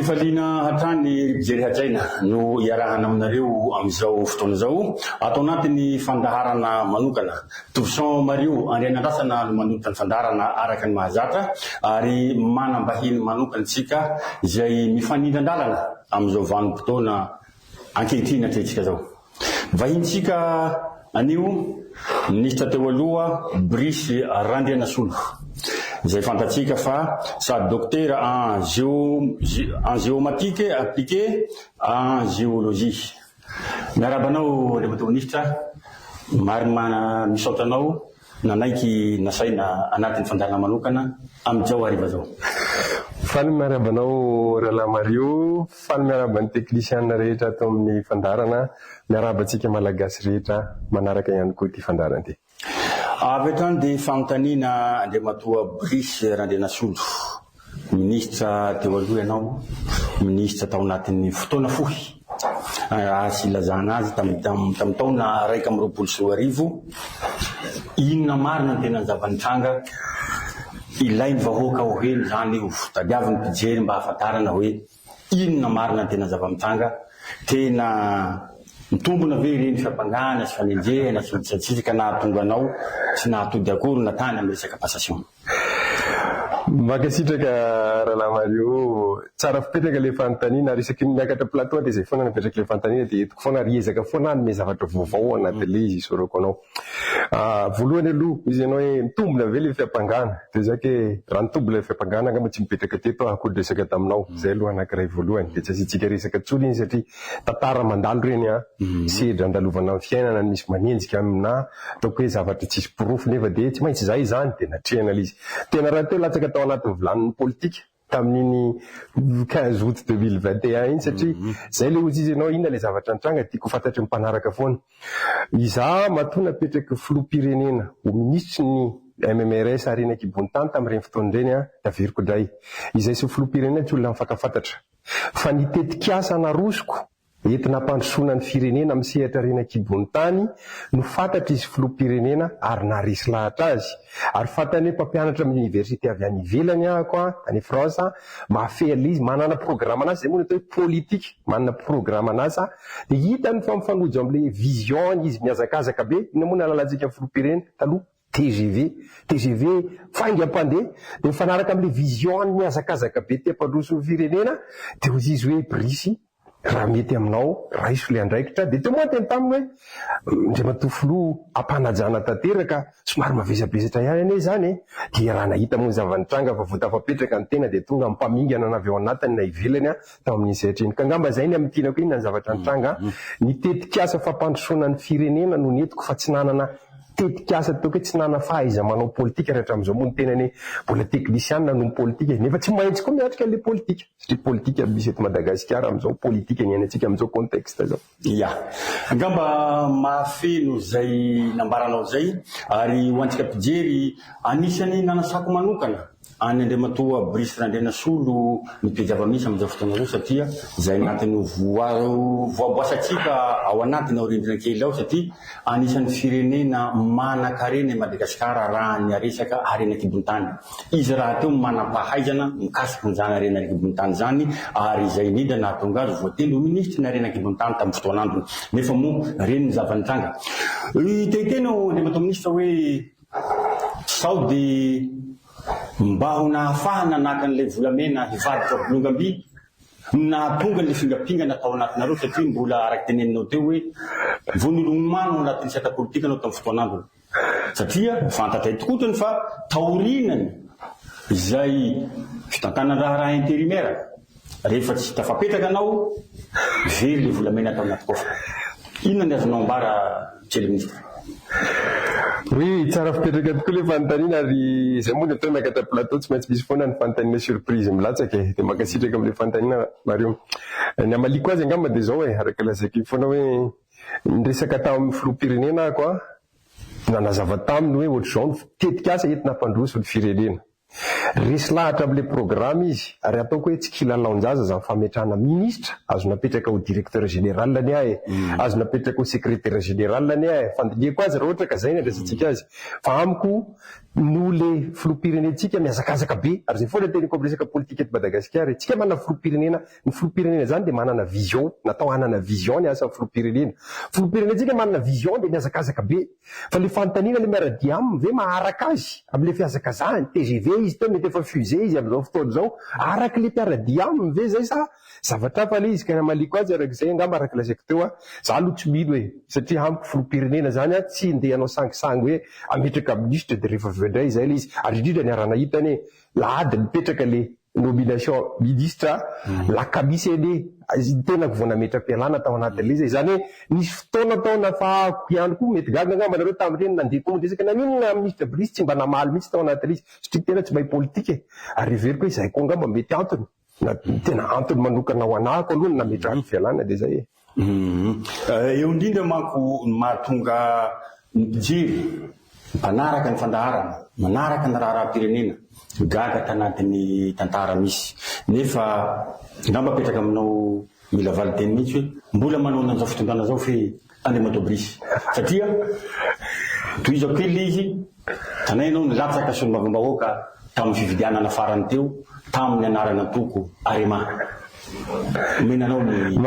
Tifalina hatrany jery hatraina no iarahana aminareo amin'izao fotoana zao atao anatiny fandaharana manokana. Tourson Mario andrianandrasana no manota ny fandaharana araka ny mahazatra ary manambahiny manokana tsika izay mifanindran-dalana amin'izao vanim-potoana ankehitriny hatretsika zao. Vahintsika anio ministra teo aloha Brice Randrianasolo izay fantatsika fa sady docteur en géomatique appliquée en géologie. Miarabanao lebato ministra, marina misautanao nanaiky nasaina anatin'ny fandarana manokana amin'izao hariva zao. Faly miarabanao Rala Mario, faly miaraban'ny technicien rehetra ato amin'ny fandarana, miarabantsika malagasy rehetra manaraka ihany koa ty fandarana ty. Avy hatrany dia fanontaniana andriamatoa Brice Randrianasolo, ministra teo aloha ianao, ministra tao anatin'ny fotoana fohy. Asy ilazana azy tamin'ny taona 2024, inona marina ny tena zava-nitranga ilainy vahoaka ho heno zany io tadiavin'ny mpijery mba hafantarana hoe inona marina ny tena zava-mitranga tena mitombona ve ireny fiampangana sy fanenjehana sy miditsatsika nahatonga anao sy nahatody akory natany amin'ny resaka passation. Makasitraka Rala Mario, tsara fipetraka le fanontaniana ary isaky miakatra plateau dia izay foana napetraka le fanontaniana dia etiko foana riezaka foana ny zavatra vaovao anaty le izy isorako anao. Voalohany aloha izy ianao hoe mitombona ve le fiampangana dia zake raha mitombona le fiampangana angamba tsy mipetraka teto akory resaka taminao zay aloha anankiray voalohany dia tsy asitsika resaka tsony iny satria tantara mandalo reny sedra andalovana amin'ny fiainana misy manenjika amina ataoko hoe zavatra tsisy porofo nefa dia tsy maintsy zay zany dia natrehana izy tena raha teo latsaka tao anatin'ny volaniny politika tamin'iny 15 août 2021 iny satria zay le ozy izy ianao inona le zavatra nitranga tiako fantatry ny mpanaraka foana iza matona petraka filoham-pirenena ho ministry ny MMRS Arena Kibonitany tamin'ireny fotoana ireny daveriko dray izay sy filoham-pirenena tsy olona mifankafantatra fa ny tetikasa narosoko entina hampandrosoana ny firenena amin'ny sehatra Arena Kibonitany no fantatra izy filoham-pirenena ary naharesy lahatra azy ary fantany hoe mpampianatra amin'ny université avy any ivelany ahako any France mahafehala izy manana programme anazy zay moa atao hoe politika manana programme anazy dia hitany fa mifanojo amin'le vision izy miazakazaka be ina moa nalalantsika amin'ny filoham-pirenena taloha TGV faingam-pandeha dia mifanaraka amin'le vision miazakazaka be ty ampandroso ny firenena dia ozy izy hoe Brice raha mety aminao raha iso le andraikitra dia teo moa teny taminy hoe ndriamatoa filoha ampanajana tanteraka somary mavesabesatra ihany ane zany dia raha nahita moa zava-nitranga fa voatafapetraka ny tena dia tonga mpamingana na avy ao anatiny na ivelany tao amin'ny sehatriny ka ngamba zay ny amin'ny tianako iny na ny zavatra nitranga ny tetikasa fampandrosoana ny firenena no netiko fa tsy nanana tetikasa toka tsy nana fahaiza manao politika rehetra amin'izao moa ny tenany mbola teknisianina no politika nefa tsy maintsy koa miatrika le politika satria politika misy eto Madagasikara amin'izao politika ny ainatsika amin'izao contexte zao. Ya angamba mahafeno zay nambaranao zay ary ho antsika mpijery anisany nanasako manokana any andriamatoa Brice Randrianasolo mipejava misy amin'izao fotoana zao satria zay anatiny voaboasatsika ao anatiny ao rindrina kely ao satria anisan'ny firenena manan-karena i Madagasikara raha ny resaka Arena Kibonitany. Izy raha teo manam-pahaizana mikasiky nyzany Arena Kibonitany zany ary izay nida nahatonga azy voatelo ministry ny Arena Kibonitany tamin'ny fotoanandrony nefa moa reny ny zava-nitranga. Tehiteny andriamatoa ministra hoe sao dia mba ho nahafahana naka n'ilay volamena hivadika bolongam-by nahatonga n'ilay fingapingana tao anatinareo satria mbola araky teneninao teo hoe vonolomano anatin'ny sata politika anao tamin'ny fotoanandrony satria fantatray tokotrany fa taorinany izay fitantanan-raha intérimaire rehefa tsy tafapetraka anao very le volamena tao anaty kofa. Inona ny azonao ambara monsieur le ministre? Oui, tsara fipetraka tokoa le fanontaniana ary zay moa natao miakatra plateau tsy maintsy misy foana ny fanontaniana surprise milatsaka dia makasitraka amin'le fanontaniana Mario. Ny amaliko azy angamba dia zao araka lazako foana hoe niresaka tao amin'ny filoham-pirenena ako nanazava taminy hoe ohatr'izao tetikasa entina hampandroso ny firenena resy lahatra amin'le programme izy ary ataoko hoe tsy kilalaon-jaza zany fametrahana ministra azo napetraka ho directeur général ny ahy azo napetraka ho secrétaire général ny ahy fandiniako azy raha ohatra ka zay ny andrasantsika azy fa amiko no le filoham-pirenentsika miazakazaka be ary zay foana teniko amin'ny resaka politika eto Madagasikara tsika manana filoham-pirenena ny filoham-pirenena zany de manana vision natao hanana vision ny asan'ny filoham-pirenena filoham-pirenentsika manana vision de miazakazaka be fa le fanontaniana le miaradia aminy ve maharaka azy am'le fiazakazahany TGV izy teo mety efa fusée izy am'izao fotoana zao araky le mpiaradia aminy ve zay sa zavatra fa le izy kana maliko azy arak'izay angamba araky lazaiko teo a za aloha tsy mino hoe satria amiko filoham-pirenena zany a tsy ndeha anao sangisangy hoe ametraka ministre de rehefa avy zay le izy ary indrindra ny arana hitany lahady mipetraka le nomination ministre la kamisy tena vao nametra-pialana tao anatin'le zay zany hoe nisy fotoana tao nafahako ihany koa mety gaga angamba nareo tamin'ireny nandeha koa resaka naminona ministre Brice tsy mba namaly mihitsy tao anatin'le izy satria tena tsy mahay politika ary everiko hoe izay koa angamba mety antony na tena antony manokana ho anahako aloha nametrako fialana de zay eo indrindra manko mahatonga mijery manaraka ny fandaharana manaraka ny raharaham-pirenena gaga tanatin'ny tantara misy nefa ngamba petraka aminao mila valiteny mihitsy hoe mbola manao an'izao fitondrana zao fe Andriamato Brice satria toizao kely izy tanainao nilatsaka sy ny mavambahoaka tamin'ny fividianana farany teo tamin'ny anarana toko Arema menanao ny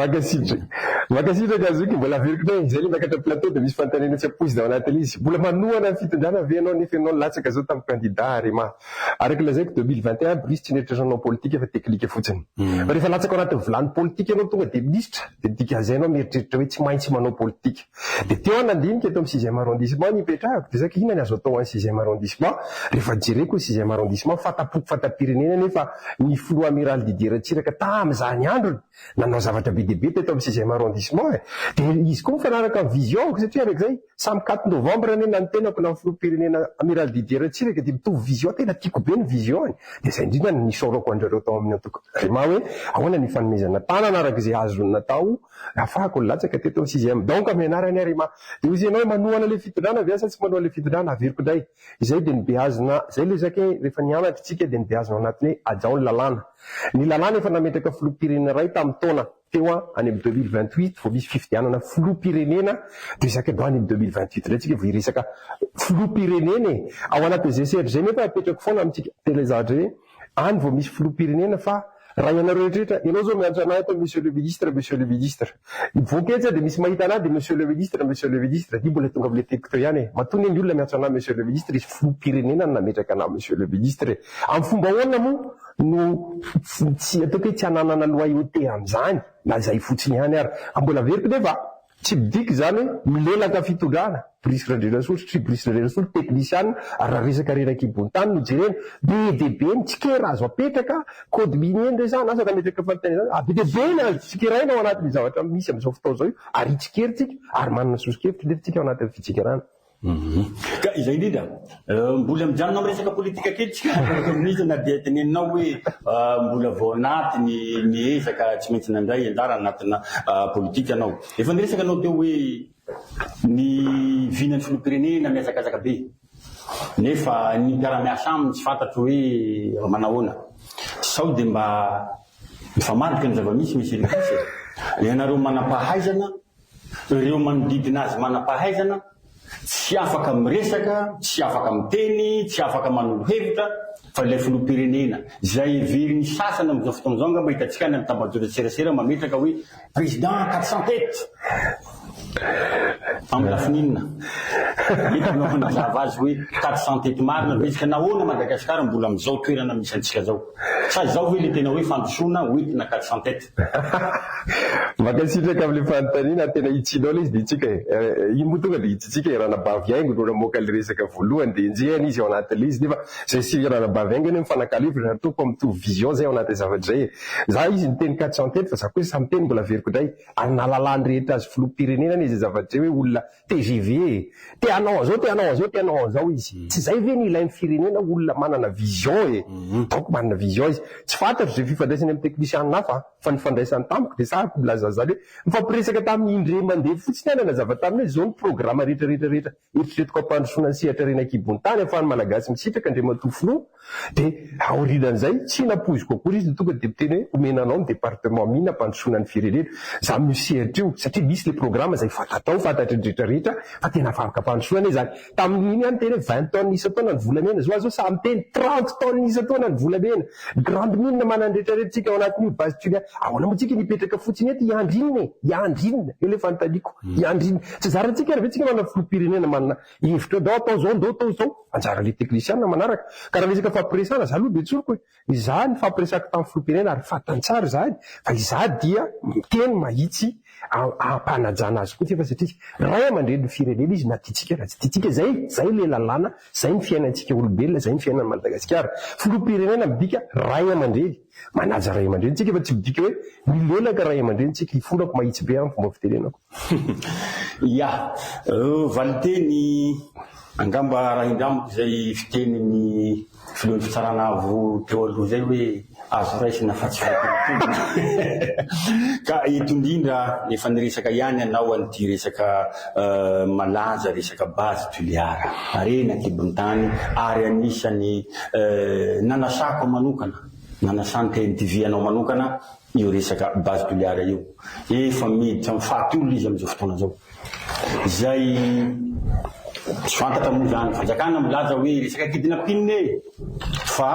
makasitraka azoky mbola averiko hoe zay le makatra plateau de misy fantanena tsy apozy ao anatin'izy izy mbola manohana ny fitondrana ve anao nefa anao latsaka zao tamin'ny candidat Arema araky lazaiko 2021 Brice tsy netratranao politika fa teknika fotsiny fa rehefa latsaka ao anatin'ny vilany politika anao tonga de ministre de dikazay anao mieritreritra hoe tsy maintsy manao politika de teo nandinika eto amin'ny 6e arrondissement nipetrahako de zaka ina ny azo atao amin'ny 6e arrondissement rehefa jereko 6e arrondissement fatapoko fatapirenena nefa ny filoha amiral Didier Ratsiraka tam'izany androny nanao zavatra be deaibe teto amin'ny 6e arrondissement de izy koa mifanaraka amin'ny vision satria arak'izay samy 4 novembre ane nanotenako na filoham-pirenena amiral Didier Ratsiraka de mitovy vision tena tiako be ny vision de zay indrindra nisorako andrareo tao amin'ny antoko Arema hoe ahoana ny fanomezana tanana arak'izay azony natao afahako latsaka teto amin'ny 6e donc amianarany Arema de izy ianao manohana le fitondrana viasa tsy manohana le fitondrana averiko ndray izay de nibehazina zay le zaka rehefa nianatra tsika de nibehazina anatiny hoe ajao ny lalàna ny lalàna efa nametraka filoham-pirenena ray tamin'ny taona teo any amin'ny 2028 vao misy fifidianana filoham-pirenena de isaka do any amin'ny 2028 ndray tsika vao resaka filoham-pirenena ao anatin'izay serge zay nefa apetrako foana amintsika telezatra hoe any vao misy filoham-pirenena fa raha ianareo rehetrarehetra ianao zao miantso anahy eto monsieur le ministre voaketsa de misy mahita anahy de monsieur le ministre di mbola tonga am'le teko teo ihany matony ny olona miantso anahy monsieur le ministre izy filoham-pirenena no nametraka anahy monsieur le ministre amin'ny fomba ahoana moa no tsy ataoko hoe tsy hananana loyauté am'izany na zay fotsiny ihany ary mbola veriko nefa tsy bidiky zany milelaka fitondrana Brice Randrianasotro tsy Brice Randrianasotro technicien ary raha resaka reraky ibon-tany no jerena be deaibe ny tsikera azo apetraka code minier ndresana asa nametraka fantanina be deaibe ny tsikeraina ao anatin'ny zavatra misy am'izao fotoa zao io ary itsikerytsika ary manana sosikevitra nefa tsika ao anatin'ny fitsikerana ka izay indrindra mbola mijanona amin'ny resaka politika kely tsika misy na dia teneninao hoe mbola vao anatiny miezaka tsy maintsy nandray anjara anatina politika anao efa niresaka anao teo hoe ny vinan'ny filoham-pirenena miazakazaka be nefa ny mpiara-miasa aminy tsy fantatro hoe manahoana sao de mba mifamadika ny zava-misy misy rekisy ianareo manam-pahaizana ireo manodidina azy manam-pahaizana tsy afaka miresaka tsy afaka miteny tsy afaka manolo hevitra fa ilay filoham-pirenena zay everiny sasana am'izao fotoana zao ngamba hitantsika any amin'ny tambajotry serasera mametraka hoe président 400 têtes amin'ny lafininina hitanao mazava azy hoe 400 têtes marina vesika nahoana Madagasikara mbola am'izao toerana misy antsika zao sa zao hoe le tena hoe fandosoana hoentina 400 têtes makasitraka am'le fanontaniana tena hitsinao le izy de tsika imo tonga de hitsitsika ranabavy aingo no namoaka le resaka voalohany de enjehany izy ao anatin'le izy nefa zay sy ranabavy aingo eny mifanakalevotra natoko am'to vision zay ao anatin'ny zavatra zay za izy niteny 400 têtes fa za koa samy teny mbola veriko ndray ary nalalany rehetra azy filoham-pirenena izy zavatra zay hoe olona TGV te hanao anzao izy tsy zay ve ny ilain'ny firenena olona manana vision donc manana vision izy tsy fantatro zay fifandraisany amin'ny technicien nafa fa nifandraisany tamiko de sahako milaza zany hoe mifampiresaka tamin'ny indre mandeha fotsiny any nazava taminy hoe zao ny programa rehetrarehetrarehetra eritreretiko ampandrosoana ny sehatra rena kibony tany ahafahany malagasy misitraka ndre matofilo de aorian'izay tsy napoziko akory izy tonga de miteny hoe omenanao ny département mihina ampandrosoana ny firenena za misehatra io satria misy le programa zay fatatao fantatry rehetrarehetra fa tena afaka ampandrosoana izany tamin'iny any teny 20 tonnes isa-taona ny volamena zao azo samy teny 30 tonnes isa-taona ny volamena grande mine manany rehetrarehetratsika ao anatin'io base tulia ahoana motsika nipetraka fotsiny eto iandrinina ele fantaliko iandrinina tsy zarantsika ary vetsika manana filopirenena manana hevitra dao atao zao anjara le teknisiana manaraka ka raha resaka fampiresana za aloha de tsoriko hoe za ny fampiresaka tamin'ny filopirenena ary fatantsara zany fa iza dia miteny mahitsy ampanajana azy koa fa satria ray aman-dreny ny firenena izy na tiatsika raha tsy tiatsika zay le lalàna zay ny fiainantsika olombelona zay ny fiainan'ny Madagasikara filopirenena midika ray aman-dreny manaja ray aman-dreny tsika fa tsy midika hoe milelaka ray aman-dreny tsika ifonako mahitsy be amin'ny fomba fitenenako ya valiteny angamba raha indramiko zay fiteniny filohan'ny fitsarana avo teo aloha zay hoe azo raisina fa tsy fateny ka eto indrindra efa niresaka ihany anao an'ity resaka malaza resaka base tuliara arena kibony tany ary anisany nanasako nanasany TNTV anao manokana io resaka base tuliara io efa miditra mifaty olo izy am'izao fotoana zao zay tsy fantatra moa zany fanjakana milaza hoe resaka kidnapping fa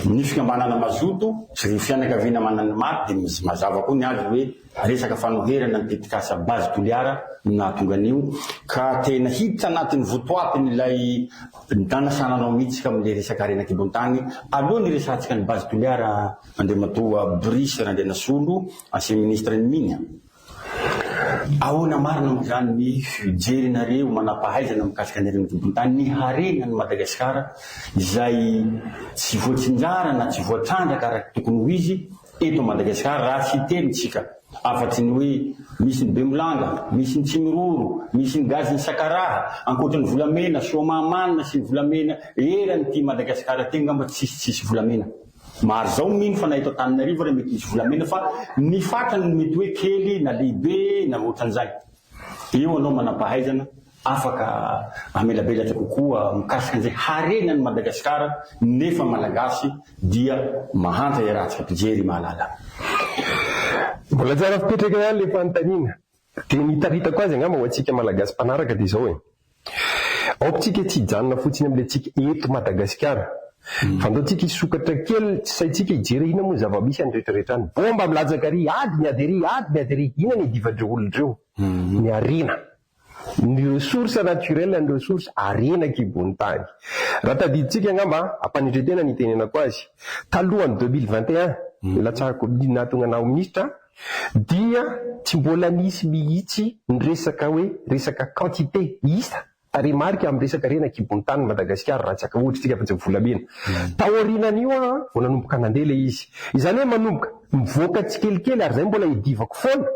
ny fikambanana mazoto sy fianakaviana manana maty de mazava koa ny azy hoe resaka fanoherana ny tetikasa base tuliara nahatonga an'io ka tena hiditra anatin'ny votoatin'ilay nanasananao mihitsy ka am'le resaka arena kibony tany aloha ny resantsika ny base tuliara andematoa Brice Randenasolo ancien ministre ny mine ahoana marina moa zany ny fijerinareo manampahaizana mikasika ny arena kibony tany ny harena ny Madagasikara izay tsy voatsinjara na tsy voatrandraka raha tokony ho izy eto Madagasikara raha tsy tenitsika afatsy ny hoe misy ny Bemolanga, misy ny Tsimiroro, misy ny gazy ny Sakaraha, ankoatra ny volamena, Somamanina sy ny volamena erany ty Madagasikara teny ngamba tsisy volamena. Maro zao mino fa nahita Antananarivo raha mety isy volamena fa ny fatrany mety hoe kely na lehibe na ohatran'izay. Eo anao manampahaizana afaka amelabelatra kokoa mikasika an'izay harenan'ny Madagasikara nefa malagasy dia mahanta iarahantsika mpijery mahalala. Mbola tsara fipetraka ihany le fanontaniana de nitaritako azy angamba ho antsika malagasy mpanaraka de zao aotsika tsy hijanona fotsiny am'le tsika eto Madagasikara fa ndao tsika isokatra kely tsy saitsika hijery ina moa zava-misy any rehetrarehetra any bomba milajaka ry ady miadery ina ny divandreo olondreo ny arena ny ressource naturelle ny ressource arena kibony tany raha tadiditsika angamba ampanindretena ny tenenako azy talohan'ny 2021 latsarako nahatonga anao ministra dia tsy mbola nisy mihitsy ny resaka hoe resaka quantité isa taremarika amin'ny resaka arena kibony tany Madagasikara raha tsaka ohatra tsika fa tsy volamena taorinan'io vao nanomboka nandeha le izy izany hoe manomboka mivoaka tsikelikely ary zay mbola idivako foana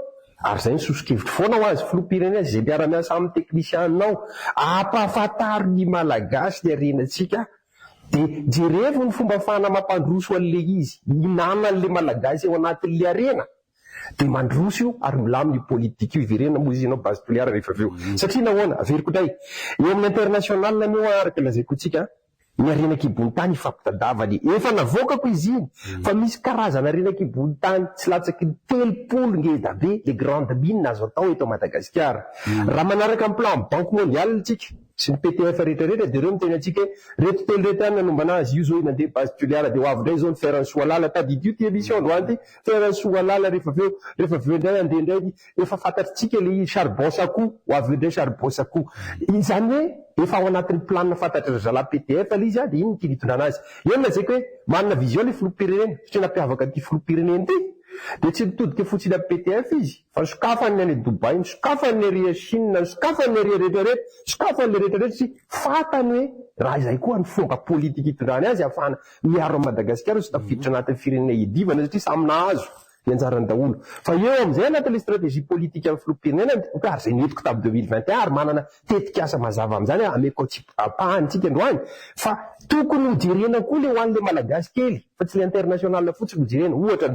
ary zay nisosokevitry foana ho azy filopirenena zay miara-miasa amin'ny teknisianao ampafantaro ny malagasy ny arenatsika de jerevo ny fomba fana mampandroso an'le izy inana an'le malagasy eo anatin'le arena de mandroso io ary milaminy politika io iverena moa izy ianao base tuliara rehefa aveo satria nahoana averiko ndray eo amin'ny international mio araka lazaiko tsika ny arena kibony tany ifampitadavany efa navokako izy iny fa misy karazana arena kibony tany tsy latsaky ny 30 ngeda be le grande mine azo atao eto Madagasikara raha manaraka amin'ny plan banque mondiale tsika sy ny PTF rehetrarehetra de reo miteny atsika reto telo rehetra any nanombana azy io zao nandeha base tuliara de ho avy ndray zao ny ferany soalala tadidio ty émission androany ty ferany soalala rehefa aveo indray andeha indray efa fantatritsika le charbon sako ho avy indray charbon sako izany hoe efa ao anatin'ny planina fantatra zala PTF le izy de iny nytinitondrana azy eny lazaiko hoe manana vision le filopirenena satria nampiavaka ty filopirenena ty de tsy mitodika fotsiny amin'ny PTF izy fa sokafany any Dubai sokafany ery Chine sokafany ery rehetrarehetra sokafany le rehetrarehetra sy fatany hoe raha izay koa ny fomba politika hitondrany azy afahana miaro Madagasikara sy tafiditra anatin'ny firenena idivana satria samy nahazo mianjarany daholo fa eo am'izay anatin'le stratégie politique amin'ny filoham-pirenena ary zay netiko tamin'ny 2021 ary manana tetikasa mazava amin'izany ameko pahantsika androany fa tokony ho jerena koa le hoan'le malagasy kely fa tsy le international fotsiny ho jerena ohatra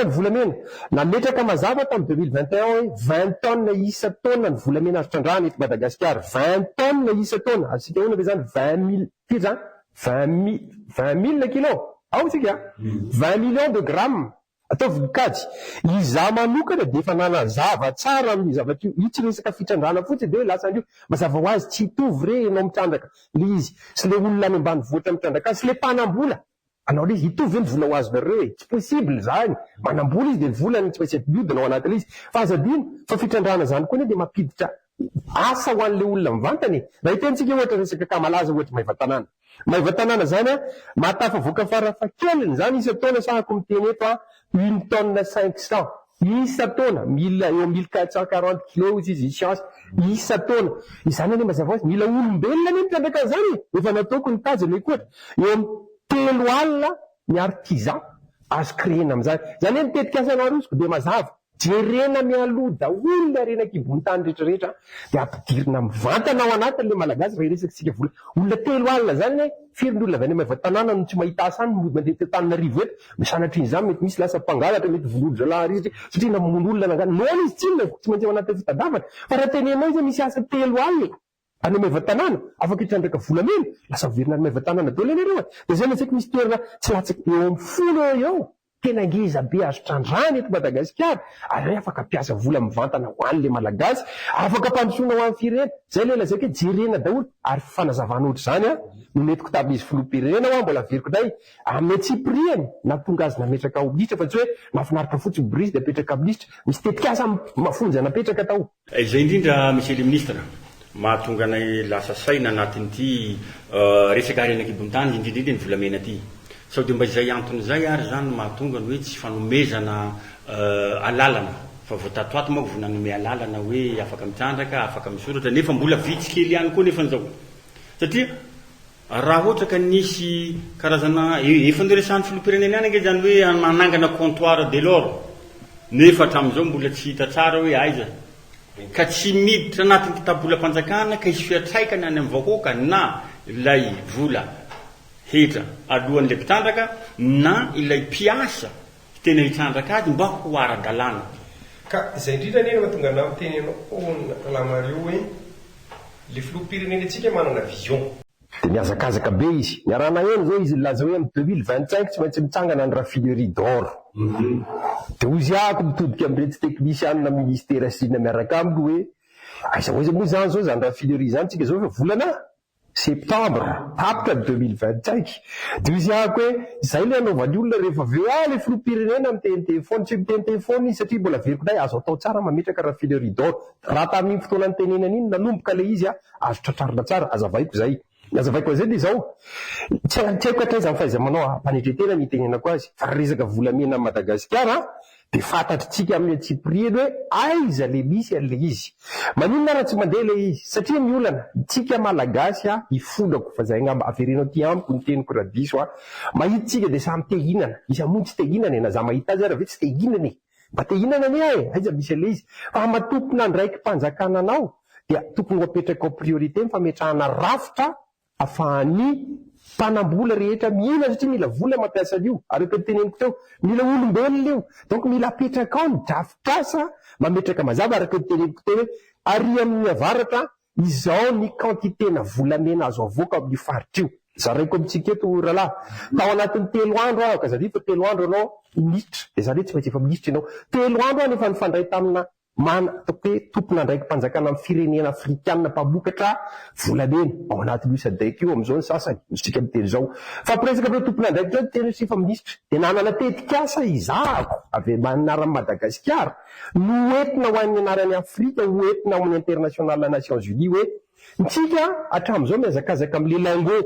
ny volamena nametraka mazava tamin'ny 2021 hoe 20 tonnes isa taona ny volamena azo trandrahana eto Madagasikara 20 tonnes isa taona asika hoana ve zany 20 000 kilos ao tsika 20 millions de grammes ataovy kajy iza manokana de efa nanazava tsara amin'ny zavatra io tsy resaka fitrandrana fotsiny de lasa an'io mazava ho azy tsy hitovy re ianao mitrandraka le izy sy le olona any ambany vohitra mitrandraka sy le mpanambola anao le izy hitovy ny vola ho azy nareo e tsy possible zany manambola izy de ny volany tsy maintsy biodina ao anatin'le izy fa azadino fa fitrandrana zany koa ne de mampiditra asa ho an'le olona mivantany raha itentsika ohatra resaka kamalaza ohatra maiva-tanàna zany a matafavoaka farafakeliny zany isa taona sahako miteny eto a 1 tonne 500 isa taona eo 1440 kilo izy chance isa taona izany ane mazava azy mila olombelona ane mitrandraka zany efa nataoko ny tazy le koatra eo 3 alina ny artisan azo créena am'zany zany hoe mitetika asa anarosiko de mazava jerena mialoha daholo le arenakibony tany rehetrarehetra de ampidirina mivantana ao anatin'le malagasy raha resaky tsika vola olona 3 alina zany hoe firy ny olona avy any maiva-tanàna no tsy mahita asa any mandeha te Tananarivo eto misanatra izany mety misy lasa mpangalatra mety vololo zalahy satria namono olona nangana noana izy tsinona tsy maintsy ao anaty fitadavana fa raha tenenao izy misy asa 3 alina any maiva-tanàna afaka hitrandraka volamena lasa virina any maiva-tanàna daholo anareo de zay matsaky misy toerana tsy latsaky eo amin'ny folo eo tena ngeza be azo trandrany eto Madagasikara ary afaka piasa vola mivantana ho an'le malagasy afaka mpandrosoana ho an'ny firena zay le lazaka hoe jerena daholo ary fanazavana ohatr' zany a no netiko tamin'izy filoham-pirenena ho mbola veriko day amin'ny tsipriany natonga azy nametraka ao ministra fa tsy hoe mahafinaritra fotsiny brisy de apetraka amin'ny ministra misy tetikasa mafonja napetraka tao zay indrindra monsieur le ministre mahatonga anay lasa saina anatin'ity resaka arenakibon-tany indrindrindra ny volamena ty sao de mba izay antony zay ary zany mahatonga ny hoe tsy fanomezana alalana fa voatatoato moa vo nanome alalana hoe afaka mitrandraka afaka misoratra nefa mbola vitsy kely ihany koa nefa an'izao satria raha ohatra ka nisy karazana efa noresan'ny filoham-pirenena any ange zany hoe manangana comptoir de l'or nefa hatramin'izao mbola tsy hita tsara hoe aiza ka tsy miditra anatin'ny kitabolam-panjakana ka isy fiatraikany any amin'ny vahoaka na ilay vola hetra alohan'le mpitrandraka na ilay mpiasa tena hitrandraka azy mba ho ara-dalàna ka izay indrindra neny mahatonga ana miteny anao kalamario hoe le filoham-pirenenetsika manana vision de miazakazaka be izy miarana eny zao izy laza hoe amin'ny 2025 tsy maintsy mitsangana ny raffinerie d'or de ozy ako mitodika am'iretsy teknisianina ministera sina miaraka aminy hoe aiza hoaiza moa zany zao zany raffinerie zany tsika zao fa volana septembre tapitra 2025 de izy ako hoe zay le anaovany olona rehefa aveo le filoham-pirenena miteny telefony tsy miteny telefony izy satria mbola veriko day azo atao tsara mametraka raffinerie d'or raha tamin'iny fotoana ny tenenany iny nanomboka le izy azo tratrarina tsara azavaiko zay azavaiko zay de zao tsy haiko hatraiza ny fahaiza manao ampanetretena mitenenako azy fa resaka volamena Madagasikara de fantatritsika amin'ny tsiprieny hoe aiza le misy an'le izy maninona raha tsy mandeha le izy satria miolana tsika malagasy ifolako fa zay ngamba averenao ty amiko ny teniko raha diso mahitsika de samy te hinana izy amono tsy te hinana na za mahita azy ara ve tsy te hinana mba te hinana ne aiza misy an'le izy fa matompona andraiky mpanjakana anao dia tokony ho apetraka ao priorité mifametrahana rafitra afahan'ny mpanambola rehetra mihina satria mila vola mampiasa an'io ary teneniko teo mila olombelona io donc mila apetraka ao ny drafitrasa mametraka mazava araka teneniko teo hoe ary amin'ny avaratra izao ny quantité-na volamena azo avoaka amin'ny faritra io zaraiko amitsika eto rahalahy tao anatin'ny 3 andro aho ka zany fa 3 andro anao ministra de zany hoe tsy maintsy efa ministra ianao 3 andro aho nefa nifandray tamina ataoko hoe tompona andraiky mpanjakana amin'ny firenena afrikanina mpamokatra volamena ao anatin'io sadaiky io am'izao ny sasany misitsika miteny zao fa presque be tompona andraiky zao teny sifa ministra de nanana tetikasa izahako avy manarany Madagasikara no entina ho an'ny anarany Afrika ho entina ho amin'ny international Nations Unies hoe ntsika hatram'izao miazakazaka amin'ny lelango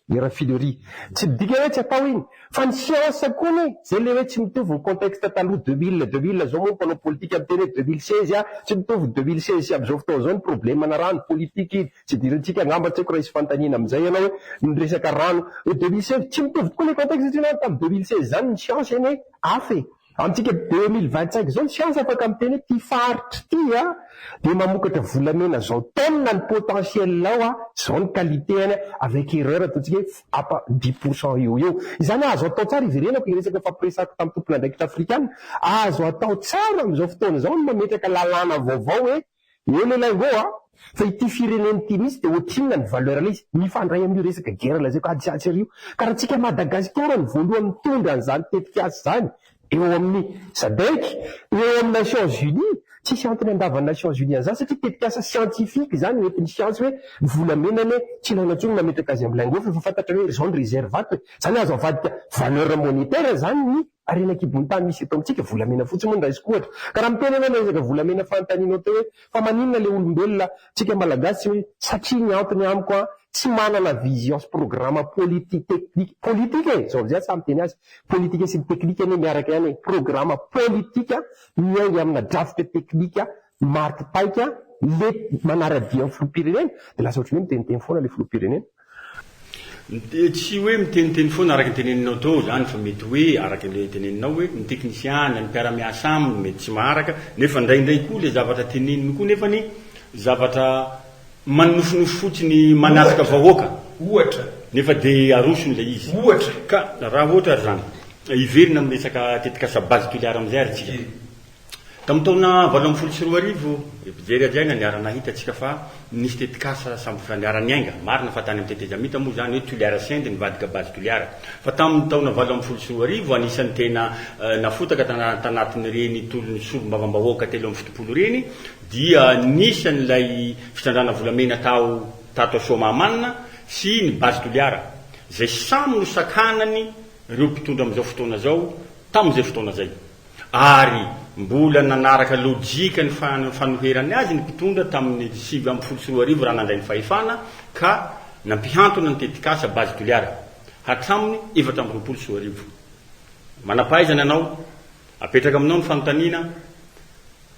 le raffinerie tsy dika hoe tsy atao iny fa ny siansa koa ne zay le hoe tsy mitovy ny contexte taloha 2000 zao moa mpanao politika amin'ny teny 2016 tsy mitovy 2016 sy am'izao fotoana zao ny problema na rano politika iny tsy dirantsika angamba tsy haiko raha isy fantanina am'izay ianao hoe ny resaka rano 2016 tsy mitovy tokoa le contexte satria tamin'ny 2016 zany ny siansa eny hoe afe amintsika 2025 zao ny siansy afaka miteny hoe ty faritra ty de mamokatra volamena zao taonina ny potentiel ao zao ny qualité-ny avec erreur ataontsika hoe 10% eo izany azo atao tsara iverenako iresaka fampiresaka tamin'ny tompon'andraikitra afrikana azo atao tsara am'izao fotoana zao ny mametraka lalàna vaovao hoe eo lehilahy fa ity fireneny ty misy de ohatrinona ny valeur le izy mifandray amin'io resaka guerre lazako adiatsy rio ka raha tsika Madagasikara ny voalohany mitondra an'izany tetikasy zany eo amin'ny SADC eo amin'ny Nations Unies tsisy antony andavan'ny Nations Unies zany satria tetikasa scientifique zany oentin'ny science hoe volamenany tsy ilaina intsony mametraka azy amin'ny laingofy fa fantatra hoe zone réservate zany azo avadika valeur monétaire zany ny arenakibony tany misy eto amintsika volamena fotsiny moa ndraisiko ohatra ka raha miteny ana resaka volamena fanontanianao teo hoe fa maninona le olombelona tsika malagasy hoe satria ny antony amiko tsy manana vision sy programme politique technique politique zao amizay samy teny azy politique sy technique ane miaraka ihany programme politique miainga amina drafte technique martipaika le manaradia amin'ny filoham-pirenena de lasa ohatrany hoe miteniteny foana le filoham-pirenena tsy hoe miteniteny foana araky ny teneninao tao zany fa mety hoe araky le teneninao hoe ny teknisiana ny mpiara-miasa aminy mety tsy maharaka nefa ndraindray koa le zavatra teneniny koa nefa ny zavatra manofinofo fotsiny manasaka vahoaka ohatra nefa de arosony le izy ohatra ka raha ohatra zany iverina amin'ny resaka tetikasa base tuliara amizay ary tsika tamin'ny taona 2014 epijery ajaina niarana hitatsika fa nisy tetikasa samby fa niarany ainga marina fa tany amin'ny tetezamita moa zany hoe tuliara sainte nivadika base tuliara fa tamin'ny taona 2014 anisan'ny tena nafotaka tanatin'ny reny tolony solom-bavambahoaka telo amin'ny fitopolo reny dia nisan'ilay fitandrana volamena tato Somamanina sy ny base tuliara zay samy no sakanany reo mpitondra am'izao fotoana zao tamin'izay fotoana zay ary mbola nanaraka lojika ny fanoherany azy ny mpitondra tamin'ny 7 raha nandray ny fahefana ka nampihantona ny tetikasa base tuliara hatraminy 7 manapahaizana anao apetraka aminao ny fanontaniana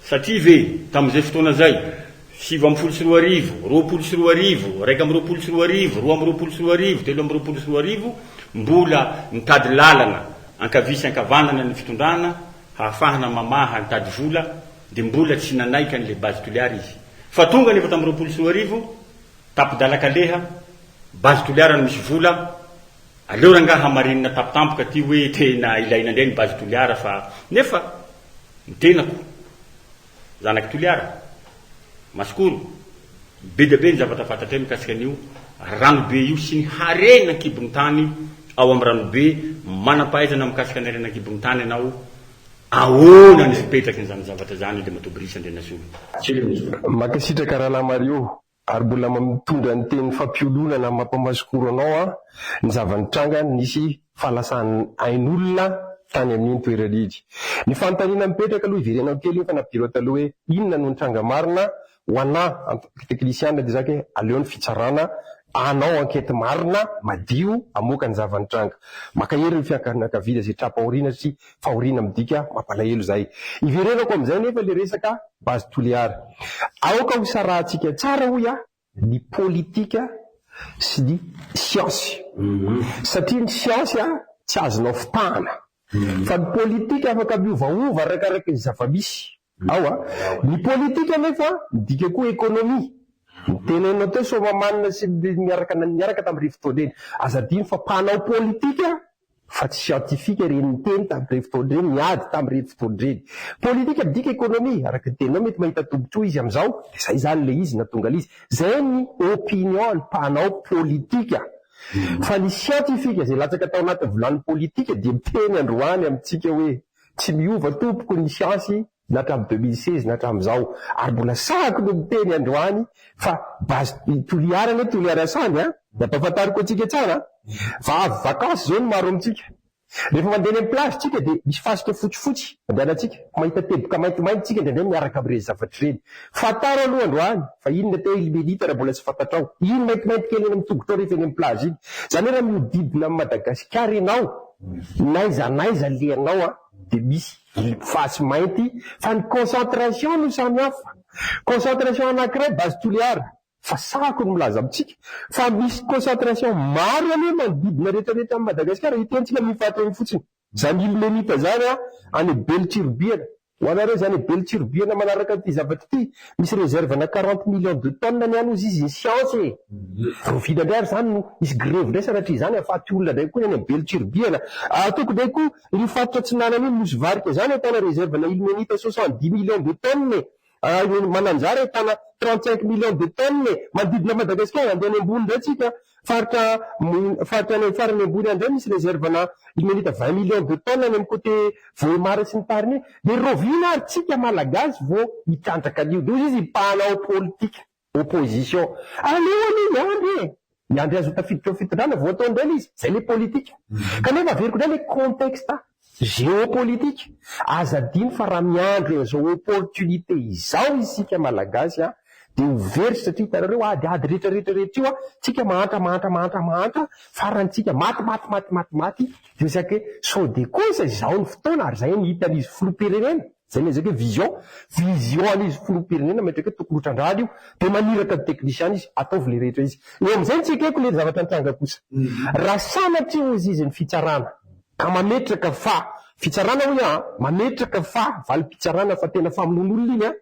satria ve tamin'izay fotoana zay 7 20 raiky amby 20 roa amby 20 telo amby 20 mbola nitady lalana ankavisy ankavanana ny fitondrana hahafahana mamaha nitady vola de mbola tsy nanaika n'le base tuliara izy fa tonga nefa tamin'ny 20 tapidalakaleha base tuliara ny misy vola aleo rangaha hamarinina tampotampoka ty hoe tena ilaina ndray ny base tuliara fa nefa mitenako zanaky tuliara masikoro be dia be ny zavatra fantatray mikasika an'io ranobe io sy ny harenakibony tany ao amin'ny ranobe manampahaizana mikasika ny harenakibony tany ianao ahoana ny fipetraky nyzany zavatra zany le matobirisa andrenasolo makasitraka raha Mario ary mbola mitondra ny teny fampiolonana mampamasokoro anao ny zavanitranga nisy fahalasany ain'olona tany amin'ny toeraridy ny fanontaniana mipetraka aloha iverenao kely fa napiro taloha hoe inona no nitranga marina ho ana teknisiana de zaka hoe aleo ny fitsarana anao ankety marina madio amoka ny zavanitranga makahery ny fiankavinakavida zay trapaorina sy fahorina midika mampalahelo zay iverenako am'izay nefa le resaka base tuliara aoka ho sarahantsika tsara hoy ny politika sy ny siansy satria ny siansy tsy azonao fitahana fa ny politika afaka miovaova rakaraka ny zava-misy ny politika nefa midika koa ekonomia tenenao teo Somamanina sy miaraka tamin'ny rivotaondreny azadiny fa mpanao politika fa tsy scientifique reny teny tamin'ny rivotaondreny miady tamin'ny rivotaondreny politika midika ekonomia araka ny teninao mety mahita tombotsoa izy am'izao de zay zany le izy natonga izy zay ny opinion ny mpanao politika fa ny scientifique zay latsaka tao anaty volan'ny politika dia miteny androany amintsika hoe tsy miova tompoko ny siansy na hatramin'ny 2016 na hatramin'izao ary mbola sahako no miteny androany fa base tuliara ne tuliara sany da ampahafantariko antsika tsara fa vakansy zao ny maro amintsika rehefa mandeha ny plage tsika de misy fasika fotsifotsy mandehanantsika mahita teboka maintimainty tsika ndraindray miaraka am'ireny zavatra reny fataro aloha androany fa inona teo ilmenita raha mbola tsy fantatrao ino maintimainty kely eny mitongotrao rehefa eny amin'ny plage iny zany raha miodidina amin'ny Madagasikara ianao naiza leanao de misy fasy mainty fa ny concentration no samy hafa concentration anankiray base tuliara fa sako ny milaza amintsika fa misy concentration maro aloha manodidina rehetrarehetra amin'ny Madagasikara itentsika mifatra eny fotsiny zany ilmenita zany any Beltirbiana ho anareo zany Beltirbiana manaraka ty zavatra ty misy réserve na 40 millions de tonnes ny any izy ny science rovina ndray zany no misy grève ndray saratry zany afaty olona ndray koa any Beltirbiana atoko ndray koa ny faritra tsinanany iny nosy varika zany atana réserve na ilmenita 70 millions de tonnes mananjara ahitana 35 millions de tonnes manodidina Madagasikara andeha any ambony ndray tsika faritra ny farany ambony andray misy réserve na ilmenita 20 millions de tonnes any amin'ny côté Voemara sy ny tariny de rovina ary tsika malagasy vo mitrandraka an'io de izy mpanao politique opposition alohan'ny miandry azo tafiditra fitondrana vo atao ndray izy zay le politique kanefa averiko ndray le contexte géopolitique azadiny fa raha miandry zao opportunité izao isika malagasy de overy satria hitarareo ady rehetrarehetra io tsika mahantra farantsika maty de resaky sao de kosa izao ny fotoana ary zay ny hitan'izy filopirenena zay le zake vision an'izy filopirenena metraka tokony hotrandraly io de maniraka technicien izy ataovy le rehetra izy eo am'izay tsika eko le zavatra nitranga kosa raha sanatry ozy izy ny fitsarana ka mametraka fa fitsarana hoe mametraka fa valim-pitsarana fa tena famonoan'olona iny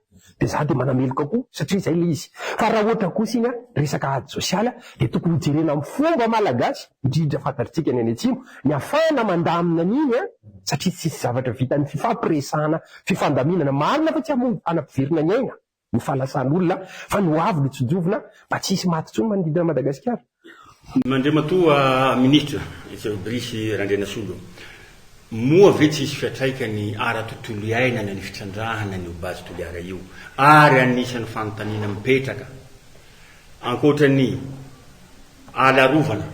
de za de manameloka koa satria zay le izy fa raha ohatra kosa iny resaka ady sosialy de tokony hojerena amin'ny fomba malagasy indrindra fantatritsika ny any atsimo ny afahana mandamina an'iny satria tsisy zavatra vitan'ny fifampiresana fifandaminana marina fa tsy anampiverina ny aina ny fahalasan'olona fa ny hoavy le tsojovina mba tsisy maty tsony manodidina Madagasikara. Mandriamatoa ministra Brice Randrianasolo moa ve tsisy fiatraikany ara-tontolo iainana ny fitrandrahana ny base toliara io ary anisan'ny fanontaniana mipetraka ankoatrany alarovana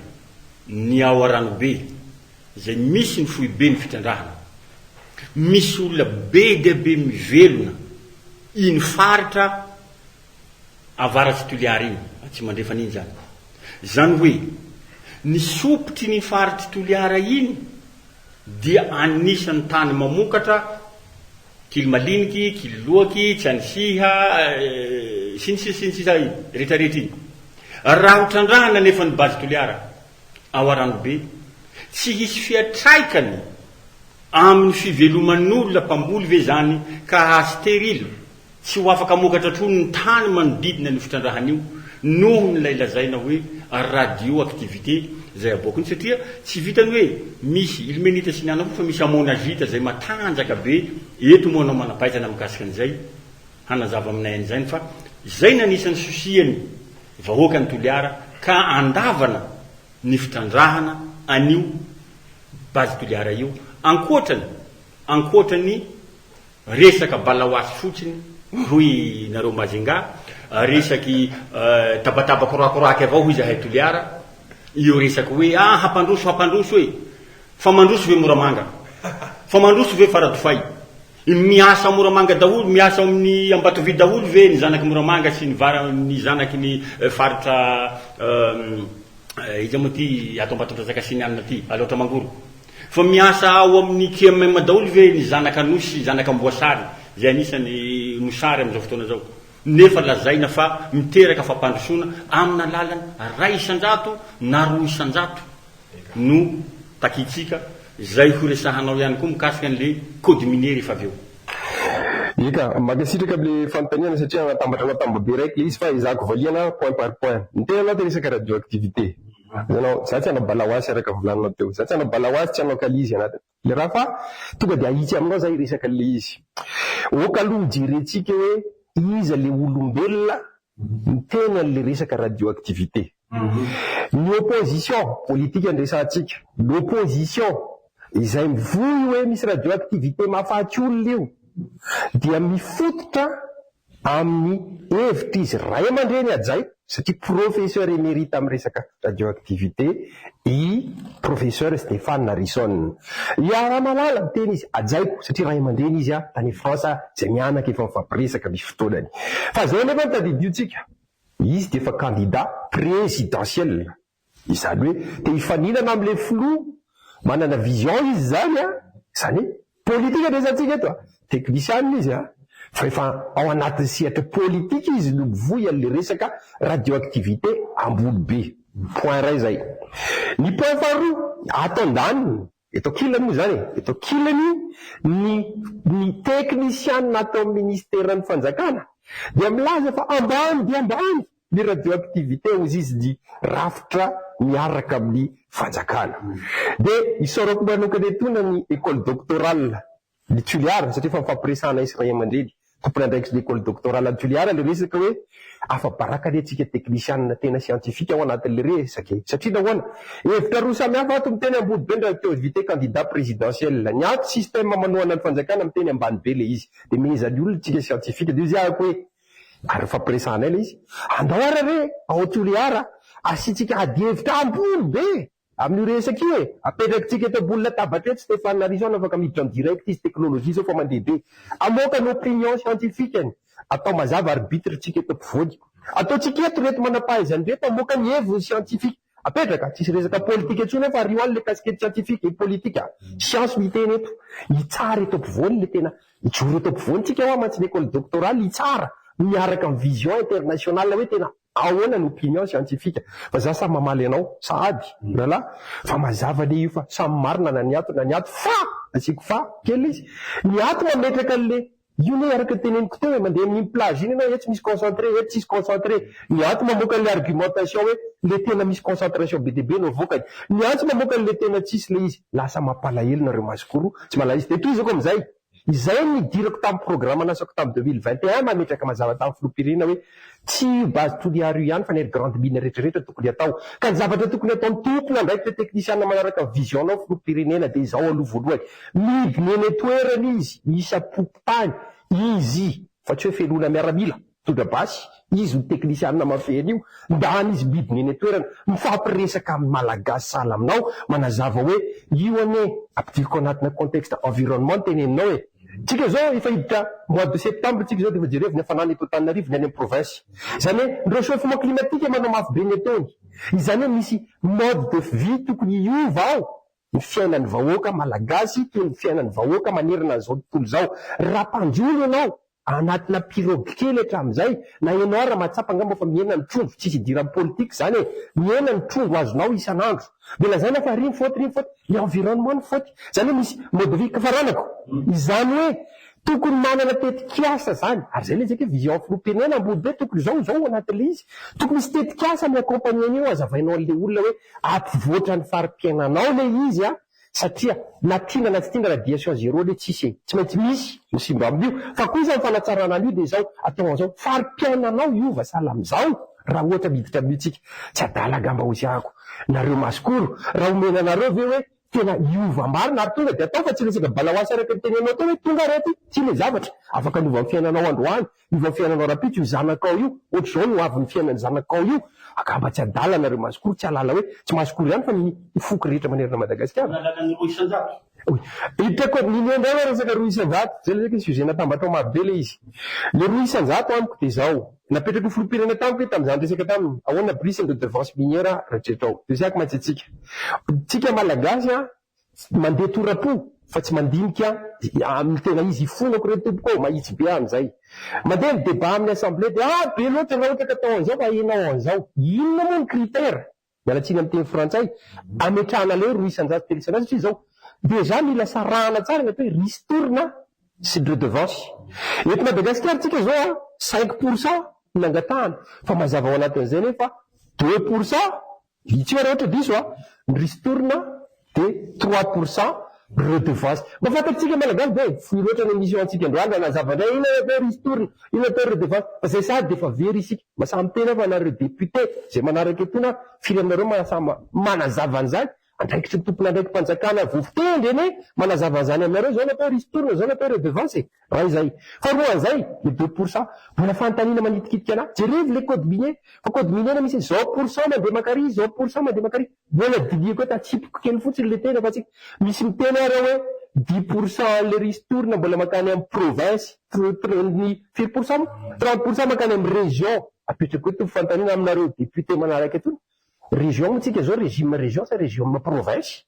ny ao aranobe zay misy ny foibe ny fitrandrahana misy olona be dia be mivelona iny faritra avaratsy toliara iny tsy mandrefa an'iny zany hoe ny sopotry ny faritry toliara iny dia anisan'ny tany mamokatra kilimaliniky kililoaky tsanisiha sinisisa rehetrarehetra iny raha hotrandrahana nefa ny base toliara ao aranobe tsy hisy fiatraikany amin'ny fiveloman'olona mpamboly ve zany ka stérile tsy ho afaka mokatra trony ny tany manodidina ny fitrandrahan'io noho ny lailazaina hoe radioactivité zay aboakiny satria tsy vitany hoe misy ilmenita sy niana fa misy amonagita zay matanjaka be eto moanao manapaitana mikasika an'izay hanazava aminay an'izay fa zay nanisany sosiany vahoaka ny toliara ka andavana ny fitrandrahana anio base toliara io ankoatrany resaka balaoasy fotsiny hoy nareo mazinga resaky tabataba korakoraky avao hoy zahay toliara io resaky hoe hampandroso hoe fa mandroso ve moramanga fa mandroso ve faradofay miasa moramanga daholo miasa amin'ny Ambatovy daholo ve ny zanaky moramanga sy ny ny zanaky ny faritra iza moa ty ato Ambatondrazaka sy ny anina ty aloatra mangoro fa miasa ao amin'ny KMM daholo ve ny zanaky anosy zanaky amboasary zay anisany mosary am'izao fotoana zao nefa lazaina fa miteraka fampandrosoana amina lalany ray isanjato na roa isanjato no takitsika zay ho resahanao ihany koa mikasika an'le code minier rehefa aveo. Eka magasitraka am'le fanontaniana satria anatambatra anatambabe raiky le izy fa izako valiana point par point ny tena anaty resaka radioactivité zanao za tsy anao balaoasy araka volanao teo za tsy anao balaoasy tsy anao kalizy anatiny le raha fa tonga de ahitsy aminao zay resaka le izy okaloha jerentsika hoe iza le olombelona ny tena le resaka radioactivité ny opposition politique andresantsika l'opposition izay mivoy hoe misy radioactivité mahafaty olona io dia mifototra amin'ny hevitra izy ray aman-dreny adzay satria professeur émérite amin'ny resaka radioactivité i professeur Stéphane Harrison raha malala miteny izy ajaiko satria ray aman-dreny izy tany France zay mianaka efa mifampiresaka misy fotoanany fa zay nefa nytadidiotsika izy de efa candidat présidentiel izany hoe te hifaninana am'le flou manana vision izy zany zany politique adresantsika eto technicien izy fa efa ao anatin'ny sehatra politique izy no mivoy an'le resaka radioactivité ambony be point ray zay ny point faharoa ato andaniny eto kilany moa zany eto kilany ny teknisianina atao amin'ny ministeran'ny fanjakana dia milaza fa ambany dia ambany ny radioactivité ozy izy ny rafitra miaraka amin'ny fanjakana. Dia isorako manokana etona ny école doctorale ny Tuliara satria fa mifampiresahana Israel aman-dreny tompony andraikitra l'école doctorale ny Tuliara le resaka hoe afa baraka antsika teknisianina tena scientifique ao anatin'le resaka satria nahoana hevitra roa samy hafa ato miteny ambody be ndra teo vité candidat présidentiel ny ato système manoana ny fanjakana miteny ambany be le izy dia mihezany olona tsika scientifique dia izy ahako hoe ary fampiresahana ela izy andaoara re ao Tuliara asitsika ady hevitra ambony be amin'io resaka io apetrakintsika eto ambony latabatra eto Stéphane Larison afaka miditra amin'ny direct izy teknologie zao fa mandehabe amoaka ny opinion scientifique any atao mazava arbitre tsika eto ampovoany ataotsika eto reto manam-pahaizany reto amoaka ny heviny scientifique apetraka tsisy resaka politique etsony fa rio any le casquette scientifique et politique science miteny eto itsara eto ampovoany le tena ijoro eto ampovoany tsika ao mantsy l'école doctorale itsara miaraka amin'ny vision internationale hoe tena ahoana ny opinion scientifique fa za samy mamaly anao sady nala fa mazava le io fa samy marina na ny ato fa asiko fa kely izy ny ato mametraka an'le io ne araka teneniko teo mandeha amin'ny plage iny anao eto misy concentré eto tsisy concentré ny ato mamoaka an'le argumentation hoe le tena misy concentration be dia be no vokany ny ato mamoaka an'le tena tsisy le izy lasa mampalahelo nareo mazokoro tsy malaza izy tetozako am'izay izay nidirako tamin'ny programme nasako tamin'ny 2021 mametraka mazava tamin'ny filoham-pirenena hoe tsy base Tuliara io ihany fa ny grande mine rehetrarehetra tokony atao ka ny zavatra tokony ataony tompona andraikitra teknisianina manaraka vision-nao filoham-pirenena dia izao aloha voalohany midiny eny toerana izy isa pokotany izy fa tsy hoe felona miaramila tondra basy izy ny teknisianina mafeny io ndany izy midiny eny toerana mifampiresaka amin'ny malagasy sahala aminao manazava hoe io ane ampidiriko anatina contexte environnement teneninao hoe tsika zao efa hiditra mois de septembre tsika zao dia jereviny afanany eto Antananarivo ny any amin'ny province izany hoe ny réchauffement climatique manao mafy be ny ataony izany hoe misy mode de vie tokony hiova ao ny fiainan'ny vahoaka malagasy toy ny fiainan'ny vahoaka manerana an'izao tontolo zao raha mpanjolo ianao anatina pirogue kely hatramin'izay na ianao raha mahatsapa angamba fa miena ny trondro tsisy idiran'ny politique zany hoe miena ny trondro azonao isan'andro dia lazaina fa riny faute ny environnement ny faute zany hoe misy mode de vie kafaranako izany hoe tokony manana tetikasa zany ary zay le zay ke vision filoham-pirenena ambody be tokony zao anatin'le izy tokony misy tetikasa miaccompagnen'io azavainao an'le olona hoe ampivoatra ny fari-piainanao le izy satria na tiana na tsy tiana radiation zéro le tsisy tsy maintsy misy misimba amin'io fa kosa ny fanatsarana an'io dia zao atao an'izao fari-piainanao iova sahala amin'izao raha ohatra miditra amin'itsika tsy adala gamba oziako nareo masikoro raha omena anareo ve hoe tena iova marina ary tonga dia atao fa tsy resaka balahoasy araka nytenenao teo hoe tonga rety tsy le zavatra afaka niova ny fiainanao androany niova ny fiainanao rapitso io zanakao io ohatr'izao no avy ny fiainan'ny zanakao io akamba tsy adala nareo masikoro tsy alala hoe tsy masikoro ihany fa ny foky rehetra manerana Madagasikara hitako ninendrena resaka roa isan-jato zay le zaka sujet natambatra ao marobe le izy le roa isan-jato amiko dia zao napetraka filoham-pirenena tamiko tamin'izany resaka taminy ahoana brising de défense minière rehetrarehetra ao dia siako mantsitsika tsika malagasy mandeha torapo fa tsy mandinika amin'ny tena izy ifonako reto tompoko mahitsy be amin'izay mandeha ny débat amin'ny assemblée dia be loatra raha ohatra ka atao an'izao fa hainao an'izao inona moa ny critère mialatsiny amin'ny teny frantsay ametrahana le roa isan-jato telo isan-jato satria zao déjà mila sarahana tsara ny atao hoe ristourna sy de défense eto Madagasikara tsika zao 5% nangatahana fa mazava ao anatin'izay nefa 2% itsy raha ohatra diso ny ristourna dia 3% redevance mafantatsika malagasy be foy loatra ny émission antsika androany nazavandray ina atao ristourna ina atao redevance fa zay sady dia efa very isika masamy tena fa nareo député zay manaraka etona firy aminareo masama manazava an'izany andraikitry ny tompona andraiky mpanjakana vovotendry eny manazava an'izany aminareo zao natao ristourna zao natao redevance raha izay fa roan'izay le 2% mbola fantanina manitikitika ana jerevy le code minier fa code minier misy zao pourcent mandeha makary zao pourcent mandeha makary mbola diniako hoe tatsipiko kely fotsiny le tena fa tsika misy miteny areo hoe 10% le ristourna mbola makany amin'ny province ny 4% 30% makany amin'ny région apetrako hoe tompo fantanina aminareo député manaraka etony région tsika zao régime région sa régime province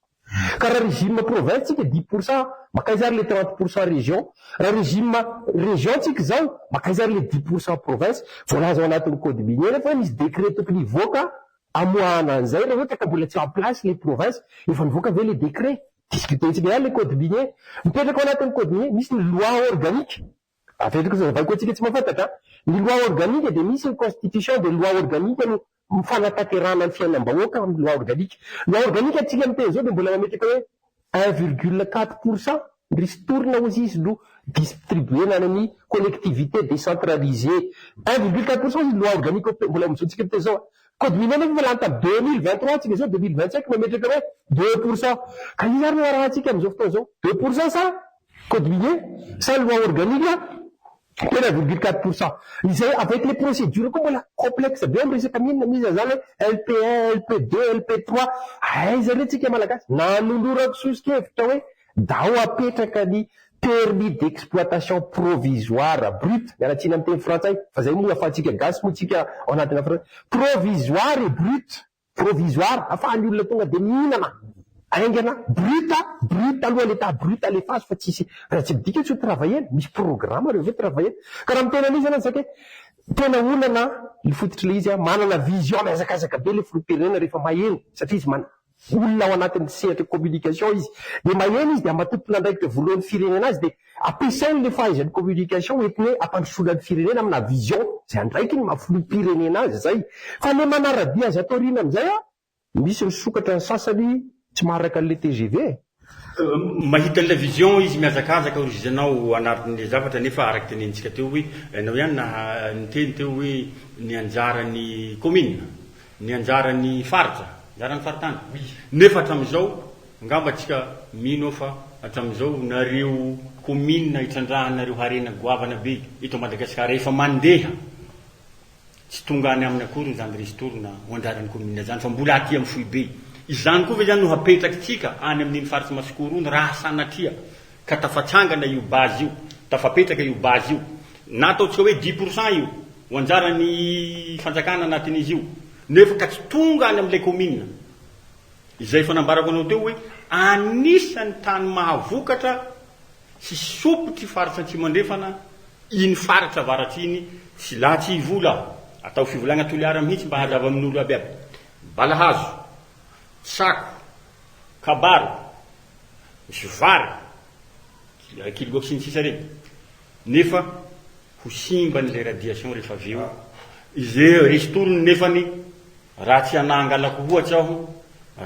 ka raha régime province tsika 10% makaizary le 30% région raha régime région tsika zao makaizary le 10% province voalaza ao anatin'ny code minier fa misy décret tokony hivoaka amoahana an'izay raha ohatra ka mbola tsy en place les provinces efa nivoaka ve le décret discutentsika ihany le code minier mipetraka ao anatin'ny code minier misy ny loi organique avetraka zay vaiko antsika tsy mahafantatra ny loi organique dia misy ny constitution de loi organique no mifanataterana ny fiainam-bahoaka amin'ny loi organique atsika amiteny zao dia mbola mametraka hoe 1,4% ristourina ozy izy no distribuena any collectivité décentralisée 1,4% izy loi organique mbola mizotsika amiteny zao code minier nefa mbola anta 2023 tsika zao 2025 mametraka hoe 2%. Ka izy ary raha antsika amin'izao fotoana zao 2% sa code minier sa loi organique tena 1,4%. Izay avec les procédures koa mbola complexe be amresaka minina mizy zany LP1, LP2, LP3 aiza re tsika malagasy nanolorako sosikevitra hoe dao apetraka ny permis d'exploitation provisoire brut mialatsina amin'ny teny frantsay fa zay moa afahantsika gasy moa tsika ao anatina frantsay provisoire et brut provisoire afahan'ny olona tonga de mihinana aingana brut aloha l'état brut alefazy fa tsisy raha tsy midika tsy ho travaillena misy programme reo ve travaillena ka raha mitena an'izy ana zaka tena olana ny fototry le izy manana vision miazakazaka be le filopirenena rehefa maheno satria izy olona ao anatin'ny sehatra communication izy de maheno izy de amatompona andraikitra voalohan'ny firenena azy de ampiasainy le fahaizan'ny communication hoentiny hoe ampandrosolan'ny firenena amina vision zay andraiky ny mafilopirenena azy zay fa le manaradia azy atorina amizay misy misokatra ny sasany tsy maharaka an'le TGV mahita an'la vision izy miazakazaka izy anao anatin'le zavatra nefa araky tenenitsika teo hoe anao ihany niteny teo hoe ny anjaran'ny commune ny anjaran'ny faritra anjaran'ny faritany nefa hatramin'izao angamba tsika mino fa hatramin'izao nareo commune hitrandrahanareo harena goavana be eto Madagasikara efa mandeha tsy tonga any amin'ny akory zany ristorina ho anjaran'ny commune zany fa mbola aty amin'ny foy be izany koa ve zany no hapetraky tsika any amin'iny faritsy Masikoro raha sanatria ka tafatsangana io base io tafapetraka io base io na ataotsika hoe 10% io ho anjaran'ny fanjakana anatin'izy io nefa ka tsy tonga any amin'ilay commune izay fanambarako anao teo hoe anisan'ny tany mahavokatra sy sopotry faritra atsimo andrefana iny faritra avaratriny sy latsy vola atao fivolagna toliara mihitsy mba hazava amin'olo aby aby balahazo sako kabaro misy vary kilogoky sy ny sisa reny nefa ho simba n'ilay radiation rehefa avy eo izay ristoriny nefany raha tsy anangalako ohatsy aho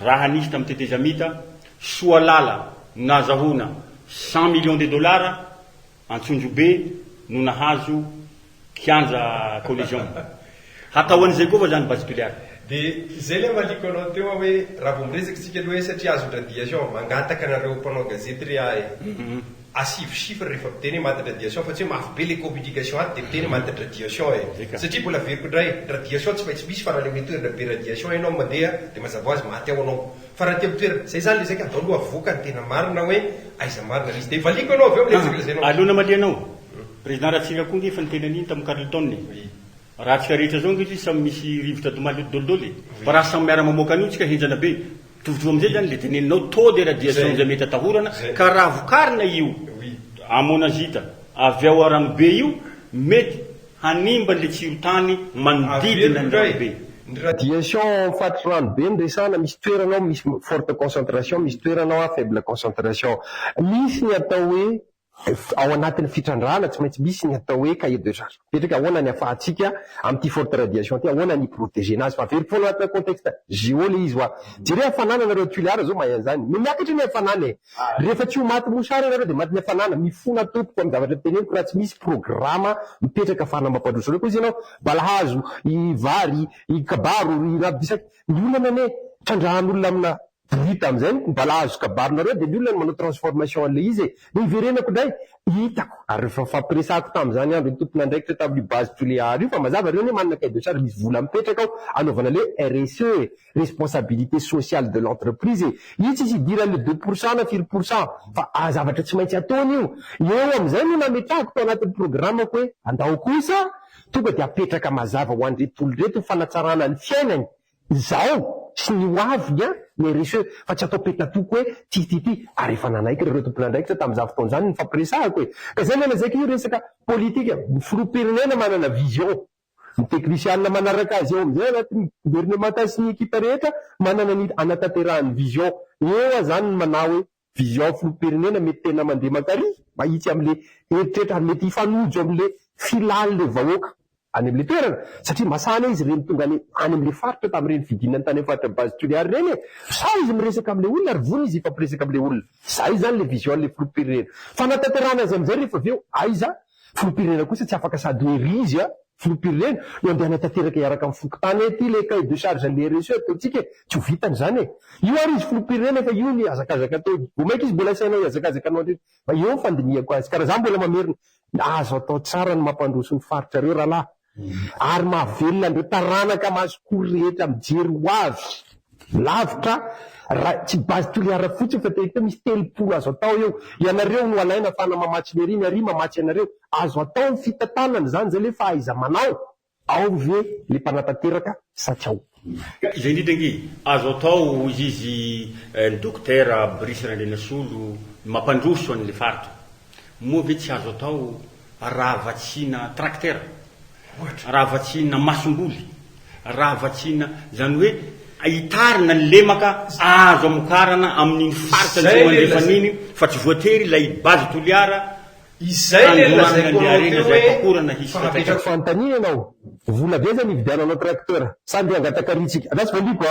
raha nisy tamin'ny tetezamita soa lala nazahona 100 millions de dollars antsonjo be no nahazo kianja collision hatao an'izay koa fa zany base toliara de zay le maliko anao teo hoe raha vao miresaky tsika hoe satria azo radiation mangataka anareo mpanao gazety ry asivy chiffre rehefa miteny maty radiation fa tsy hoe mafy be le communication aty de miteny maty radiation satria mbola veriko indray radiation tsy maintsy misy fa raha le hoe toerana be radiation ianao mandeha de mazava azy maty ao anao fa raha tia mitoerana zay zany le zay ka atao aloha avoaka ny tena marina hoe aiza marina izy de valiko anao avy eo miresaky le zay anao alona malianao président Ratsika koa ngefa ny tenaniny tamin'ny Carleton raha tsika rehetra zao ngizy samy misy rivotra dolidoly fa raha samy miara mamoaka an'io tsika henjana be tovitovy amizay zany le teneninao taux de radiation zay mety atahorana ka raha vokarina io amonazita avy ao aranobe io mety hanimba le tsirotany manodidina ny ranobe ny radiation fatry ranobe ndresana misy toeranao misy forte concentration misy toeranao a faible concentration misy ny atao hoe ao anatin'ny fitrandrahana tsy maintsy misy ny atao hoe cahier de charge petraka ahoana ny afahantsika amin'ity forte radiation ty ahoana ny protéger azy fa veriko foana anatina contexte géo le izy hoa jere hafanana nareo tuliara zao mahay an'izany miakatra ny hafanana rehefa tsy ho maty mosary anareo de maty ny hafanana mifona tompoko amin'ny zavatra teneniko raha tsy misy programa mipetraka afana mampandroso reo koa izy ianao balahazo i vary i kabaro i rabisaky ny olana ne trandrahan'olona amina brut amizay balahazo kabaronareo de ny olona manao transformation an'le izy ny iverenako ndray hitako ary rehefa fampiresako tam'izany andro ny tompona andraikitra tamin'ny base tuléar io fa mazava reo ne manana cahier de charge misy vola mipetraka ao anaovana le RSE responsabilité sociale de l'entreprise io tsy idiran'le 2% na 4% fa zavatra tsy maintsy ataony io eo amizay no nametrahako tao anatin'ny programako hoe andao kosa tonga de apetraka mazava ho andretolo reto fanatsarana ny fiainany zao sy ny hoavy ny RSE fa tsy atao petna toko hoe ty ary efa nanaiky reo tompona andraikitra tamin'izao fotoana zany ny fampiresahako hoe ka zay lena zay io resaka politika ny filopirenena manana vision ny teknisianina manaraka azy eo amizay anatin'ny gouvernemanta sy ny ekipa rehetra manana ny anatanterahany vision eo zany ny manao hoe vision filoham-pirenena mety tena mandeha makary mahitsy am'le eritreritra mety hifanojo am'le filan'le vahoaka any am'le toerana satria masana izy reny tonga any am'le faritra tam'ireny vidinany tany amin'ny faritra base toliary reny sa izy miresaka am'le olona ary vony izy ifampiresaka am'le olona zay zany le vision le filoham-pirenena fa nataterana azy am'izay rehefa avy eo aiza filoham-pirenena kosa tsy afaka sady hoe ry izy filoham-pirenena no andeha natanteraka iaraka amin'ny fokotany ety le cahier de charge le RSE ataontsika tsy ho vitany zany io ary izy filoham-pirenena fa io ny azakazaka atao vomaika izy mbola sainao azakazaka anao andreny fa eo ny fandinihako azy karaha zany mbola mamerina azo atao tsara ny mampandroso ny faritra reo rahalahy ary mahavelona andreo taranaka masokory rehetra mijery ho avy lavitra raha tsy base toliara fotsiny fa tehita misy telopolo azo atao eo ianareo no alaina fana mamatsy le riny ary mamatsy ianareo azo atao ny fitatanana zany zay le fa aiza manao ao ve le mpanatanteraka satsy ao izay indrindra ngy azo atao izy ny dokotera Brice Randrianasolo mampandroso an'le faritra moa ve tsy azo atao raha vatsina tracteur raha vatsina masomboly raha vatsina zany hoe ahitarina ny lemaka azo amokarana amin'iny faritra ny mandefan'iny fa tsy voatery ilay base toliara izay lazakorana hisy fanontania ianao vola be zany ividiananao tracteur samby angatakaritsika atasy valiko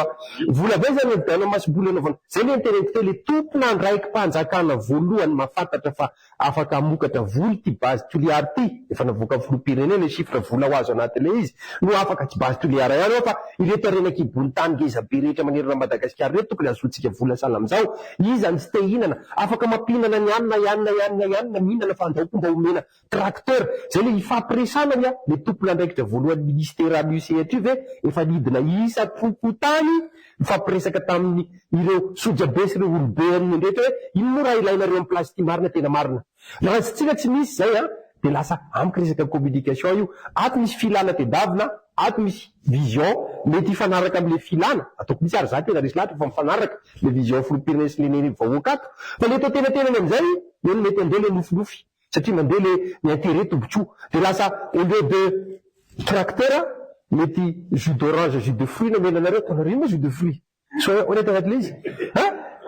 vola be zany ividianao masomboly anao zay le niteneniko le tompona andraiky mpanjakana voalohany mahafantatra fa afaka amokatra voly ty base toliary ty efa navoaka filoham-pirenena le chiffre vola ho azo anatin'le izy no afaka tsy base toliara ihany ao fa ireto arenaky ibony tany ngeza be rehetra manerana Madagasikara reto tokony azotsika vola sala am'izao izany tsy te hinana afaka mampinana ny anina mihinana fa andao mba omena tracteur zay le ifampiresana nya le tompona andraikitra voalohany ministera musehatra io ve efa lidina isa tokotany mifampiresaka tamin'ny ireo sojabe sy ireo olobe amin'ny ndrehetra hoe ino moa raha ilainareo amin'ny place ty marina tena marina raha tsika tsy misy zay de lasa amiko resaka communication io ato misy filana tedavina ato misy vision mety hifanaraka am'le filana ataoko misy ary za tena resy lahatra fa mifanaraka le vision filoham-pirenena sy le neny vahoaka ato fa le to tenatenany am'izay io no mety andeha le nofinofy satria mandeha le intérêt tombotsoa de lasa au lieu de tracteur mety jus d'orange jus de fruit na menanareo ataonareo ma jus de fruit so honnête anaty le izy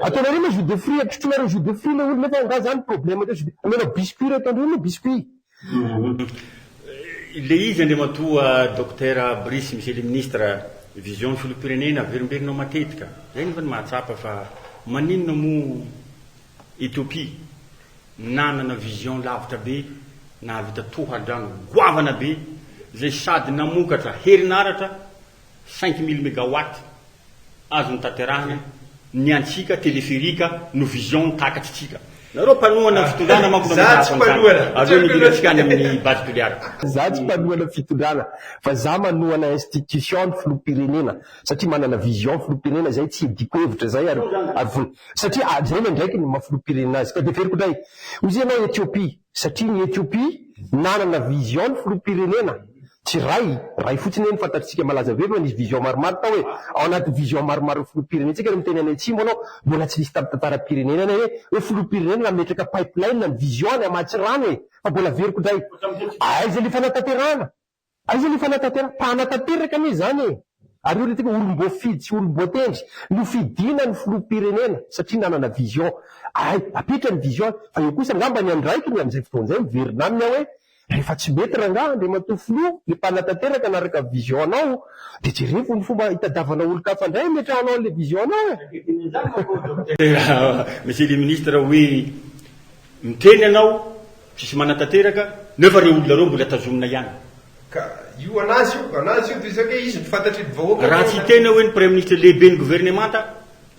ataonareo ma jus de fruit atrotronareo jus de fruit le olo nefa nga zany problème teo amena biscuit reo ataonareo ma biscuit le izy andea matoa docteur Brice monsieur le ministre vision filoham-pirenena averimberinao matetika zay nefa ny mahatsapa fa maninona mo Ethiopie nanana vision lavitra be nahavita tohadrano goavana be zay sady namokatra herinaratra 5000 mégawatt azo nytanterahana ny antsika teleférika no vision takatritsika nareo mpanohana fitondrana aveo midiratsika any amin'ny base toliara za tsy mpanohana fitondrana fa za manohana institution filoham-pirenena satria manana vision filoham-pirenena zay tsy diko hevitra zay ary satria zay le ndraiky ny mafiloham-pirenena azy ka deferiko ndray ozy ianao Ethiopie satria ny Ethiopie nanana vision filoham-pirenena tsy ray fotsiny hoe fantatritsika malaza be nisy vision maromaro tao hoe ao anaty vision maromaro filoham-pirenena tsika miteny any atsimo anao mbola tsy nisy tantara-pirenena ny hoe filoham-pirenena nametraka pipeline ny vision ny amatsy rano fa mbola veriko ndray aiza le fanatanterahana aiza le fanatanterahana mpanatanteraka anie zany ary io le tika olombo fidy tsy olombo tendry no fidina ny filoham-pirenena satria nanana vision apetra ny vision fa io kosa ngamba ny andraiky ny am'izay fotoan'izay miverina aminy aho hoe rehefa tsy mety rangaha de matoa filoha le mpanatanteraka naraka vision anao de jereko ny fomba hitadavana olo-kafa ndray metrahanao an'le vision anao monsieur le ministre hoe miteny anao tsisy manatanteraka nefa reo olona reo mbola tazomina ihany ka io anazy io toisaky izy mifantatry vahoaka raha tsy tena hoe ny premier ministre lehibe ny gouvernemanta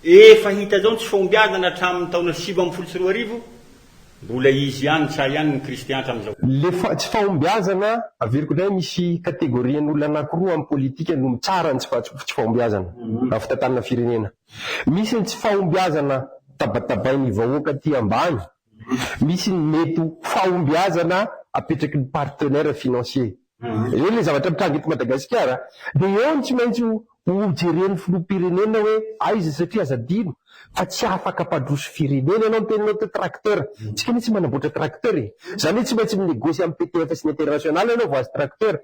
efa hita zao tsy fombiazana hatramin'ny taona 7 mbola izy ihany tsa ihany ny kristian hatram'izao le tsy fahombiazana averiko ndray misy kategorian'olona anankiroa amin'ny politika no mitsara ny tsy fahombiazana raha fitantanana firenena misy ny tsy fahombiazana tabatabainy vahoaka ty ambany misy ny mety fahombiazana apetraky ny partenaire financier eo le zavatra mitrangy eto Madagasikara de eo ny tsy maintsy hojeren'ny filoham-pirenena hoe aiza satria azadino fa tsy afaka padroso firenena anao miteninao te tracteur tsika ny tsy manamboatra tracteur zany hoe tsy maintsy minegosia amin'ny PTF sy ny international anao vo azy tracteur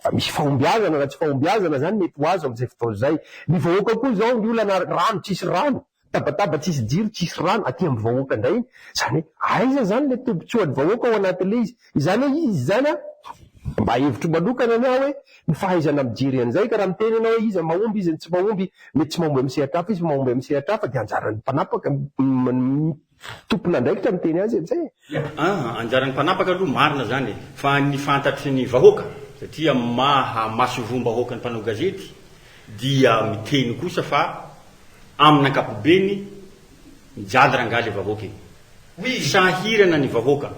fa misy fahombiazana raha tsy fahombiazana zany mety ho azo am'izay fotoana zay ny vahoaka koa zao ny olana rano tsisy rano tabataba tsisy jiro tsisy rano aty amin'ny vahoaka ndray iny zany hoe aiza zany le tombotsoa vahoaka ao anatin'le izy izany hoe izy zany a mba hevitro manokana anao hoe ny fahaizana mijery an'izay ka raha miteny anao hoe izy mahomby izy tsy mahomby mety tsy mahomby misehatra hafa izy mahomby misehatra hafa dia anjaran'ny mpanapaka tompona ndraikitra miteny azy zay anjaran'ny mpanapaka aloha marina zany fa ny fantatry ny vahoaka satria maha masovom-bahoaka ny mpanao gazety dia miteny kosa fa amin'ny ankapobeny mijaly rangaly vahoaka sahirana ny vahoaka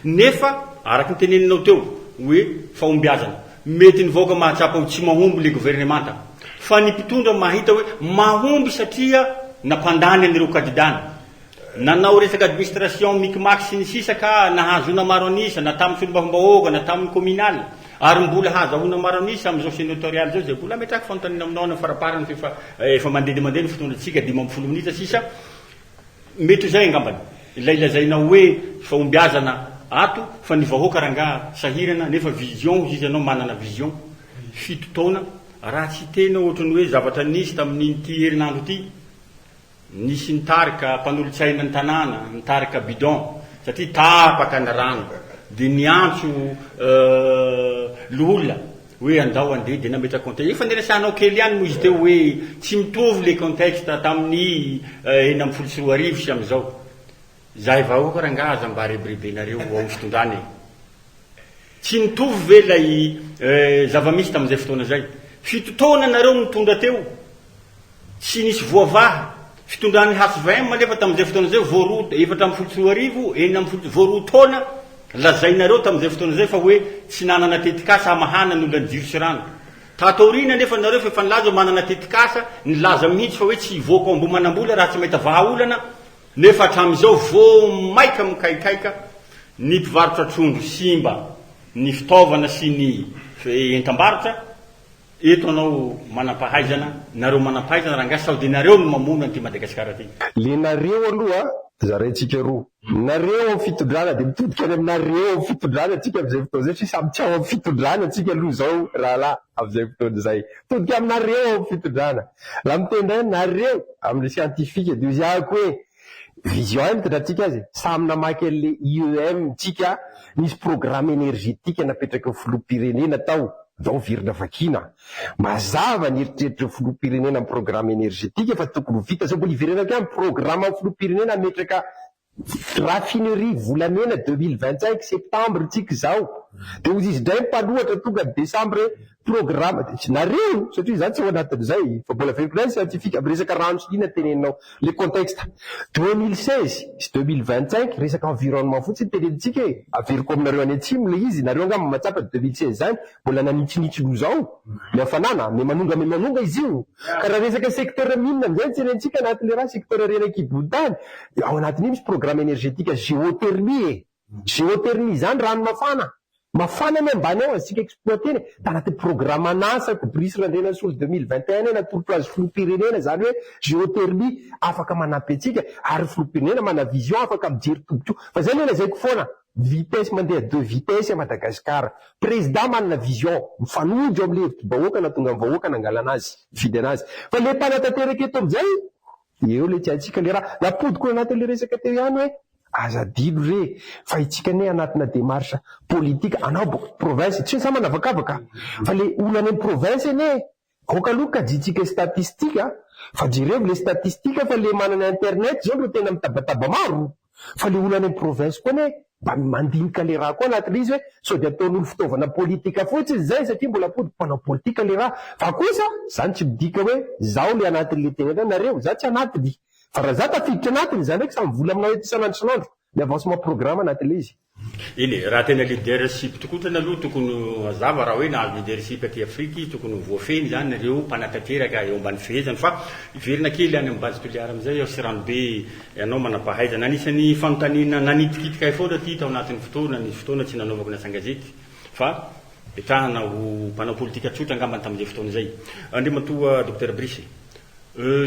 nefa araky ny teneninao teo hoe fahombiazana mety ny vahoaka mahatsapa ho tsy mahomby le gouvernemanta fa ny mpitondra mahita hoe mahomby satria nampandany anireo kandidana nanao resaka administration mikimaky sy ny sisa ka nahazona maro anisa na tamin'ny solombavam-bahoaka na tamin'ny communal ary mbola hazahona maro anisa amin'izao sénatorial zao zay mbola metraky fanotanina aminao na faraparany efa mandeha ny fitondratsika 10 minitra sisa mety zay angambany ilailazainao hoe fahombiazana ato fa ny vahoaka ranga sahirana nefa vision izy anao manana vision 7 taona raha tsy tena ohatrany hoe zavatra nisy tamin'ity herinandro ity nisy nitarika mpanolotsaina ny tanàna nitarika bidon satria tapaka ny rano dia niantso loholona hoe andao andeha dia nametra contexte efa niresanao kely ihany moa izy teo hoe tsy mitovy le contexte tamin'ny 94 sy amin'izao zahay vahoaka rangaza mba reberibenareo ao amin'ny fitondrany tsy mitovy ve lay zava-misy tamin'izay fotoana zay 7 taona nareo nitondra teo tsy nisy voavaha fitondrany hasvm malefa tamin'izay fotoana zay voaroa 7 voaroa taona lazainareo tamin'izay fotoana zay fa hoe tsy nanana tetikasa hamahana ny olona ny jiro sy rano tatorina nefa nareo fa efa nilaza manana tetikasa nilaza mihitsy fa hoe tsy voaka ambo manambola raha tsy mahita vahaolana nefa hatramin'izao vo maika mikaikaika ny mpivarotra trondro simba ny fitaovana sy ny entam-barotra eto anao manampahaizana nareo manampahaizana raha ngasy sao dia nareo no mamono an'ity Madagasikara ty le nareo aloha zaraintsika roa nareo amin'ny fitondrana dia mitodika any aminareo amin'ny fitondrana atsika amin'izay fotoana zay sisa samy tsy ao amin'ny fitondrana atsika aloha zao rahalahy amin'izay fotoana zay mitodika aminareo amin'ny fitondrana laha mitendray nareo amin'ny scientifika dia izy ahako hoe vision ay mitondratsika azy samy namaky an'le IEM tsika misy programme énergétique napetraka filoham-pirenena tao zao virina vakina mazava ny eritreritry filoham-pirenena amin'ny programme énergétique fa tokony vita zao mbola iverenako ihany programme amin'ny filoham-pirenena ametraka raffinerie volamena 2025 septembre tsika zao dia ozy izy ndray mpanohatra tonga décembre programme nareo satria zany tsy ao anatin'izay fa mbola verikolay scientifique amin'ny resaka rano sina teneninao le contexte 2016 sy 2025 resaka environnement fotsiny tenenitsika e averiko aminareo any atsimo le izy nareo angamba matsapa 2016 zany mbola nanitsinitsy lo zao le afanana me manonga izy io ka raha resaka secteur mine amizay tenenitsika anatin'le raha secteur renakibontany ao anatin'io misy programme énergétique géothermie géothermie zany rano mafana ny ambany ao azitsika exploiteny tanaty programme anasako brisy randrena solo 2021 natolotra azy filoham-pirenena zany hoe géothermie afaka manampy atsika ary filoham-pirenena mana vision afaka mijery tombotso fa zay lelazaiko foana vitesse mandeha 2 vitesse a Madagasikara président manana vision mifanondro amin'ny hevitry vahoaka na tonga amin'ny vahoaka nangala anazy fidy anazy fa le mpanatanteraka eto amizay eo le tsy atsika le raha napodiko anatin'le resaka teo ihany hoe azadilo re fa itsika ne anatina démarche politique anao province tsy sa manavakavaka fa le olona any province ne koka aloha ka jitsika statistique fa jereo le statistique fa le manana internet zao no tena mitabataba maro fa le olona any province koa ne mba mandinika le raha koa anatin'le izy hoe sao dia ataon'olo fitaovana politika fotsiny zay satria mbola pody mpanao politika le raha fa kosa zany tsy midika hoe zao le anatin'le tena nareo za tsy anatiny fa raha za tafiditra anatiny zany ndraiky samy vola aminao ety isanandro isanandro le avancement programme anatin'le izy iny raha tena leadership tokoa tena aloha tokony azava raha hoe nahazo leadership aty Afriky tokony voafeny zany nareo mpanatanteraka eo ambany fehezany fa iverina kely any amin'ny base toliara amizay sy ranobe ianao manampahaizana anisany fanontaniana nanitikitika foana ty tao anatin'ny fotoana nisy fotoana tsy nanaovako nasangazety fa etrahana ho mpanao politika tsotra angambany tamin'izay fotoana zay andrimatoa docteur Brice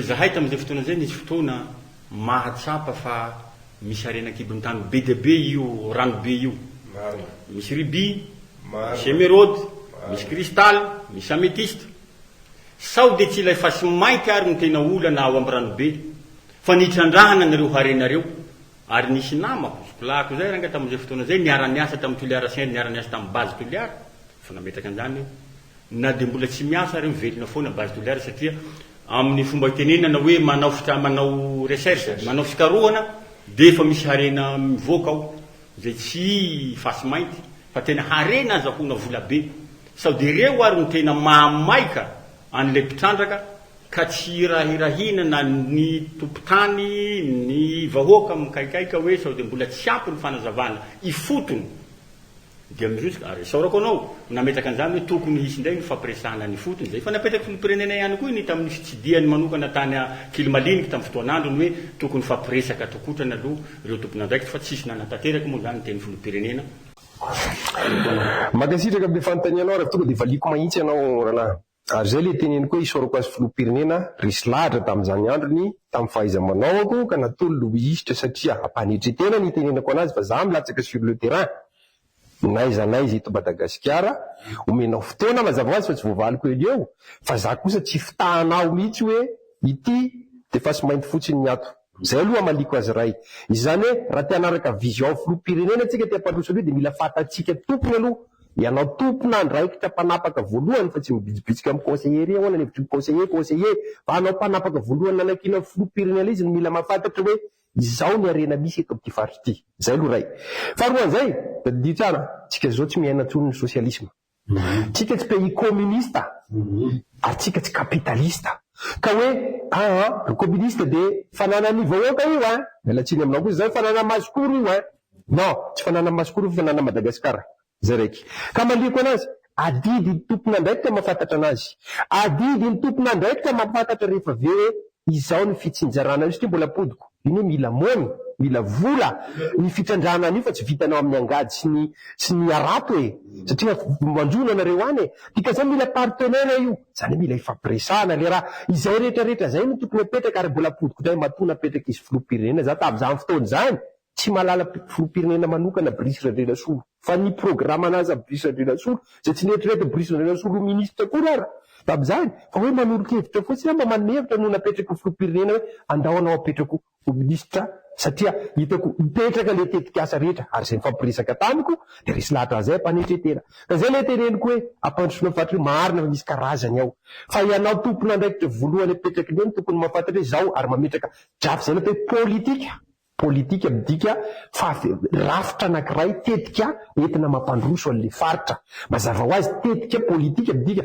zahay tamin'izay fotoana zay nisy fotoana mahatsapa fa misy arenakibony tany be dia be io ranobe io misy rubis misy émeraude misy cristal misy améthyste sao dia tsy ilay fa sy mainty ary ny tena olana ao amin'ny ranobe fa fa nitrandrahana nareo harenareo ary nisy namako kolako zay ranga tamin'izay fotoana zay niara-niasa tamin'ny toliara sain niara-niasa tamin'ny base toliara fa nametraka an'izany na de mbola tsy miasa reo velona foana base toliara satria amin'ny fomba tenenana hoe manao recherche manao fikarohana de efa misy harena mivoaka ao zay tsy fasy mainty fa tena harena azahoana vola be sao de reo ary ny tena mahamaika an'le mpitrandraka ka tsy rahirahinana ny tompotany ny vahoaka mikaikaika hoe sao de mbola tsy ampy ny fanazavana ifotony de am'izao ary saorako anao nametraka an'izany hoe tokony hisy indray ny fampiresahana ny fotony zay fa napetraky filopirenena ihany koa ny tamin'ny fitsidiany manokana tany kilimaliniky tamin'ny fotoan'androny hoe tokony fampiresaka tokotrana aloha ireo tompona andraikitra fa tsisy nanatanteraky moa zany teny filopirenena makasitraka be fanontanianao raha tonga de valiko mahitsy ianao rahalahy ary zay le teneny koa isorako azy filopirenena risy lahatra tamin'izany androny tamin'ny fahaiza-manaoko ka natolo loisitra satria ampanetretena ny tenenako anazy fa za milatsaka sur le terrain naizanaiza eto Madagasikara omenao fotoana mazava azy fa tsy voavaliko ely eo fa za kosa tsy fitahanao mihitsy hoe ity de fasy mainty fotsiny ny ato zay aloha maliko azy ray izany hoe raha te hanaraka vision filopirenena atsika te hampandrosa aloha de mila fatatsika tompony aloha ianao tompona andraikitra mpanapaka voalohany fa tsy mibitsibitsika amin'ny conseiller ahoana ny hevitry conseiller fa anao mpanapaka voalohany nanakina filopirenena izy mila mahafantatra hoe izao ny arena misy eto amin'ity faritra ity zay aloha ray faharoan'izay da ditsara tsika zao tsy miaina tsony ny socialisme tsika tsy pays communiste ary tsika tsy capitaliste ka hoe communiste de fanana ny vahoaka io mialatsiny aminao kosa zay fanana masikoro io non tsy fanana masikoro fa fanana Madagasikara zay raiky ka maliko anazy adidy ny tompona andraikitra mahafantatra anazy adidy ny tompona andraikitra mahafantatra rehefa ve hoe izao ny fitsinjarana io satria mbola podiko iny hoe mila mony mila vola ny fitrandrana an'io fa tsy vitanao amin'ny angady sy ny arato satria manjona nareo any dika zay mila partenaire io zany mila ifampiresahana le raha izay rehetrarehetra zay no tokony apetraka ary mbola podiko dray matona apetraka izy filopirenena za tam'izany fotoany zany tsy malala filopirenena manokana Brice Radrena Solo fa ny programme anazy Brice Radrena Solo zay tsy netriretra Brice Radrena Solo ministre koa ara tam'izany fa hoe manolo-kevitra fotsiny mba manome hevitra no napetrako filopirenena hoe andao anao apetrako ho ministra satria hitako mipetraka le tetikasa rehetra ary zay mifampiresaka tamiko de resy lahatra zay ampanetretena ka zay le teneniko hoe ampandrosona fatry marina fa misy karazany ao fa ianao tompona andraikitra voalohany apetraky ny eny tokony mahafantatra hoe zao ary mametraka drafy zay natao hoe politika midika fa rafitra anankiray tetika entina mampandroso an'le faritra mazava ho azy tetika politika midika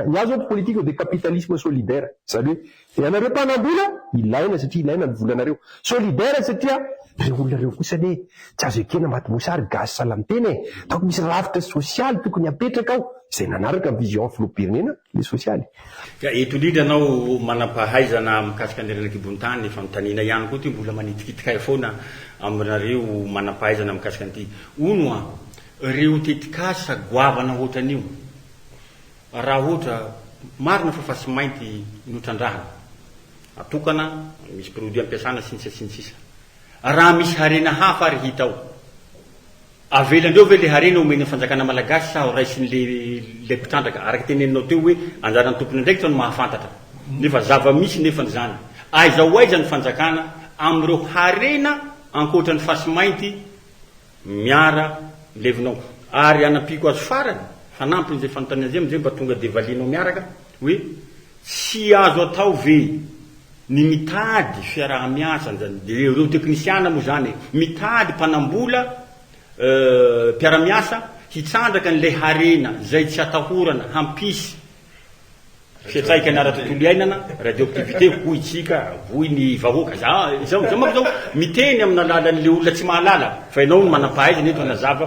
ny azo ohatry politika de capitalisme solidaire zany hoe ianareo mpanambola ilaina satria ilaina ny volanareo solidaire satria reo olonareo kosa ne tsy azo ekena maty-mosary gazy salamteny donc misy rafitra sosialy tokony apetraka ao zay nanaraka vision filopirenena le sosialy eto indrindra anao manampahaizana mikasika ny renakibontany fanontanina ihany koa ty mbola manitikitikay foana aminareo manampahaizana mikasika an'ity ono reo tetikasa goavana ohatran'io raha ohatra marina fa fasy mainty notrandrahana atokana misy produit ampiasana sinisisa raha misy harena hafa ary hita ao avelandreo ve le harena omeny fanjakana malagasy sa raisin'le mpitrandraka araky teneninao teo hoe anjarany tompony andraikitra no mahafantatra nefa zava misy nefa zany aiza ho aiza ny fanjakana am'ireo harena ankoatra ny fasy mainty miara levinao ary anampiko azo farany fanampiny zay fanontany azay am'zay mba tonga de valinao miaraka hoe tsy azo atao ve ny mitady fiaraha-miasa zany de ireo teknisiana moa zany mitady mpanambola mpiara-miasa hitsandraka n'le harena zay tsy atahorana hampisy fiatraika ny ara-tontolo iainana radioactivité hoy tsika hoy ny vahoaka zao mako zao miteny amin'ny alalan'le olona tsy mahalala fa ianao no manampahaizana eto anazava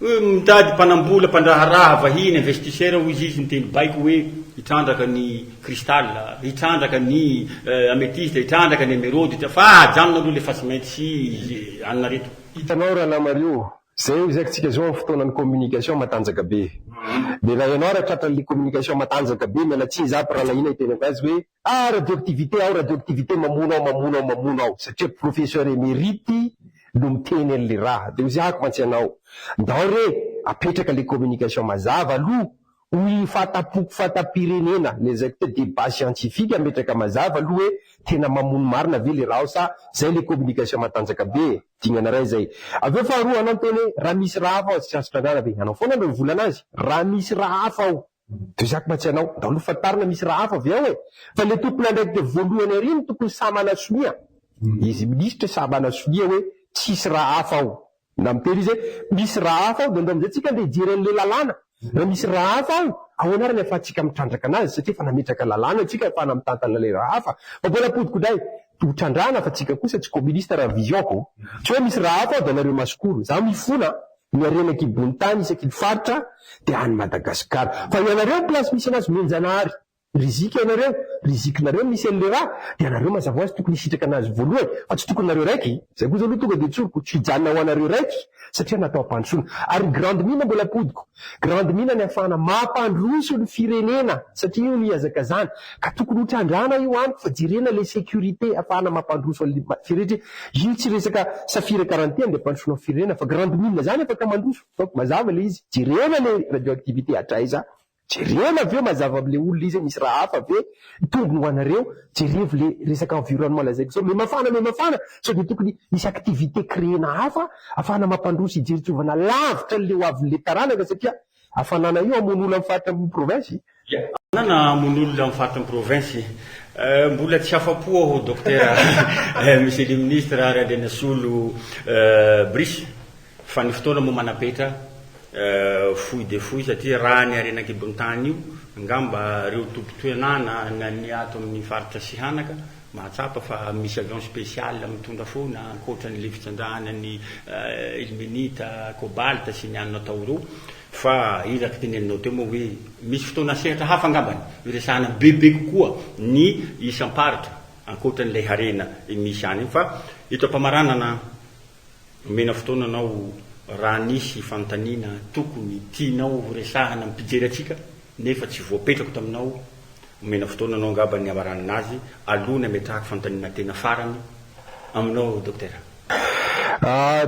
mitady mpanambola mpandraharaha vahiny investisseur hoy izy ny teny baiko hoe hitrandraka ny cristal hitrandraka ny ametiste hitrandraka ny émeraude fa ajanona aloha le fasy mainty sy anina reto hitanao raha namario zay zay tsika zao amin'ny fotoanany communication matanjaka be de raha ianao raha tratran'le communication matanjaka be miala tsy zapy raha lahina hitenako azy hoe radioactivité mamono ao satria professeur émérite no miteny an'le raha de ozy ako mantsy anao ndao re apetraka le communication mazava aloha hoy fatapoko fatapirenena le zay te débat scientifique ametraka mazava aloha hoe tena mamono marina ve le raha sa zay le communication matanjaka be dignana ray zay. Aveo faharoa anao teny hoe raha misy raha hafa ao tsy azo trandrana be anao foana no mivola anazy raha misy raha hafa ao de zaka matsy anao da aloha fatarina misy raha hafa avy ao e fa le tompony andraiky de voalohany ary no tokony samana sonia izy ministre samana sonia hoe tsisy raha hafa ao na miteny izy misy raha hafa ao de ndo amizay tsika nde hijeren'le lalàna raha misy raha hafa ao ahoana ary nefa tsika mitrandraka anazy satria fa nametraka lalàna atsika fa namitantana le raha hafa fa mbola podikodray totrandrana fa tsika kosa tsy communiste raha visionko tsy hoe misy raha hafa ao da nareo masikoro za mifona miarenaky ibony tany isaky ny faritra de any Madagasikara fa ianareo place misy anazy menjanahary rizika ianareo rizikinareo misy an'le raha de anareo mazava ho azy tokony hisitraka anazy voalohany fa tsy tokony nareo raiky zay kosa aloha tonga de tsoroko tsy hijanona ho anareo raiky satria natao ampandrosoana ary grande mine mbola podiko grande mine ny afahana mampandroso ny firenena satria io niazakazana ka tokony hotrandrana io aniko fa jerena le sécurité afahana mampandroso an'le firenena io tsy resaka safira quarantaine de ampandrosona firenena fa grande mine zany afaka mandroso donc mazava le izy jerena le radioactivité atraiza jerena aveo mazava amle olona izy misy raha hafa ave tombony ho anareo jerevo le resaka environnement lazaiko zao me mafana so de tokony misy activité créena hafa afahana mampandroso ijeritsovana lavitra le ho avin'le taranaka satria afanana io amon'olo amin'ny faritra amin'ny province nana amon'olona amin'ny faritra amin'ny province mbola tsy afa-po aho docteur monsieur le ministre Radrenasolo Brice fa ny fotoana mo manapetra foy de foy satria raha ny arenaky ibon-tany io ngamba reo tompo-toenana na ny ato amin'ny faritra Sihanaka mahatsapa fa misy avion spécial mitondra fona ankoatran'ny le fitsandrahana ny ilmenita cobalt sy ny anona tao reo fa iraka teneninao teo moa hoe misy fotoana sehatra hafa ngambany iresahana bebe kokoa ny isam-paritra ankoatran'ilay harena misy any fa ito ampamaranana mena fotoana anao raha nisy fantanina tokony tianao resahana ampijery atsika nefa tsy voapetrako taminao mena fotoana anao ngaba ny amarananazy alona metrahako fantanina tena farany aminao docteur.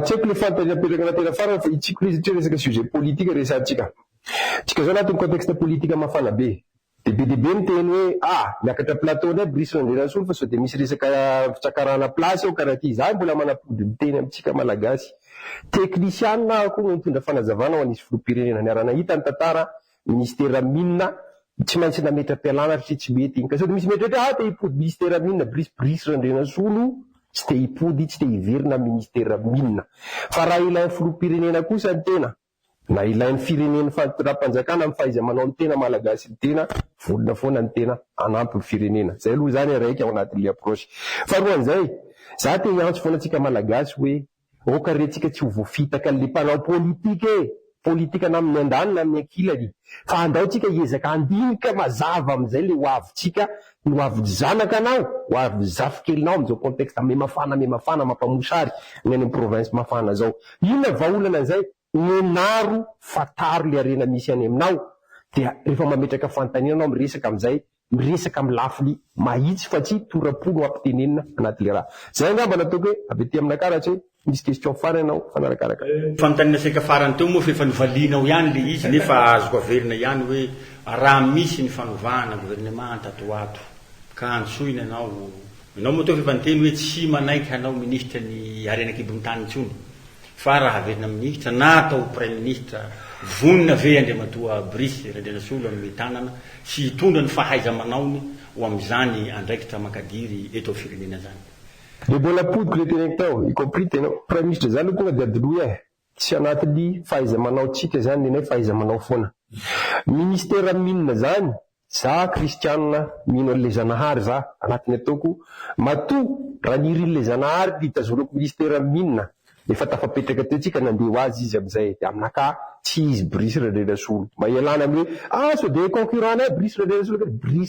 Tsy haiko le fantanina apetraka tena farany fa itsiko le tsy resaka sujet politique resantsika tsika zao anatin'ny contexte politique mafana be debe miteny hoe miakatra plateau ndray Brice Radrenasolo fa so de misy resaka fitsakarana place ao karaha ty zany mbola manapody miteny amitsika malagasy teknisianina koa mitondra fanazavana ho anisy filoham-pirenena ny arana hita ny tantara ministera mine tsy maintsy nametra-pialana satria tsy mety iny ka so de misy metratra te hipody ministera mine Brice Radrenasolo tsy te hipody tsy te hiverina ministera mine fa raha ilain'ny filoham-pirenena kosa ny tena na ilain'ny firenena fanatanjaham-panjakana amin'ny fahaiza manao ny tena malagasy ny tena volona foana ny tena anampy ny firenena zay aloha zany araiky ao anatin'le approche fa roan'izay za te hiantso foana tsika malagasy hoe oka retsika tsy ho voafitaka le mpanao politika na amin'ny andany na amin'ny ankilany fa andao tsika hiezaka andinika mazava am'izay le ho avitsika no avy zanaka anao ho avy zafikelinao am'izao contexte me mafana mampamosary ny any province mafana zao inona vaolana zay nenaro fataro le arena misy any aminao dia rehefa mametraka fantanina anao miresaka am'izay miresaka amin'ny lafiny mahitsy fa tsy torapono ampitenenina anaty le raha zay ngamba nataoko hoe avy ety aminakaratsy hoe misy question farany anao fanarakaraka fantanina seka farany teo moa fa efa nivalinao ihany le izy nefa azoko averina ihany hoe raha misy ny fanovana gouvernement atoato ka antsoina anao moa teo fa efa niteny hoe tsy manaiky anao ministre ny arenaky ibon-tany intsony fa raha averina ministre na atao premier ministre vonina ve andriamatoa Brice Radrenasolo amin'ny tanana sy hitondra ny fahaiza manaony ho am'izany andraikitra makadiry eto firenena zany le mbola podiko le teneniko tao y compris tenao premier ministre zany tonga de adiloy tsy anatin'ny fahaiza manao tsika zany nenay fahaiza manao foana ministera mine zany za Kristianina mino an'le zanahary za anatiny ataoko matoa raha nirin'le zanahary ditazolako ministera mine efa tafapetraka teo tsika nandeha ho azy izy am'izay de aminaka tsy izy Brice Radrenasolo maialana amy hoe so de concurrent nay Brice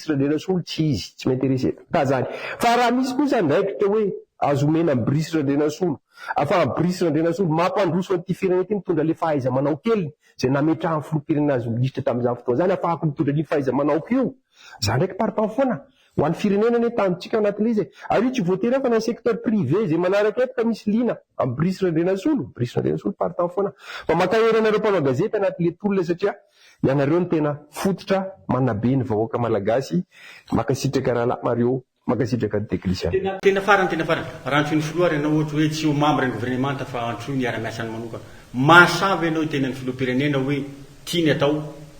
Radrenasolo tsy izy tsy m'intéressé ka zany fa raha misy kosa ndraikitra hoe azo mena amin'ny Brice Radrenasolo afa Brice Radrenasolo mampandroso an'ity firenena ity mitondra le fahaiza manao keliny zay nametraha ny filoham-pirenena azo ministre tamin'izany fotoana zany afahako mitondra ny fahaiza manao io za ndraiky partant foana ho an'ny firenena ny tanitsika anatin'ilay izy ary tsy voatery fa na secteur privé zay manaraka eto ka misy lina amin'ny brisy Andrenasolo partant foana fa makahery anareo mpanao gazety anatin'le tolona satria ianareo ny tena fototra manabe ny vahoaka malagasy makasitraka rahalahy Mario makasitraka technicien tena farany raha antsoiny filoha ianao ohatra hoe tsy ho membre ny gouvernemanta fa antsoiny iara-miasany manokana masavy ianao tenan'ny filoham-pirenena hoe tiany atao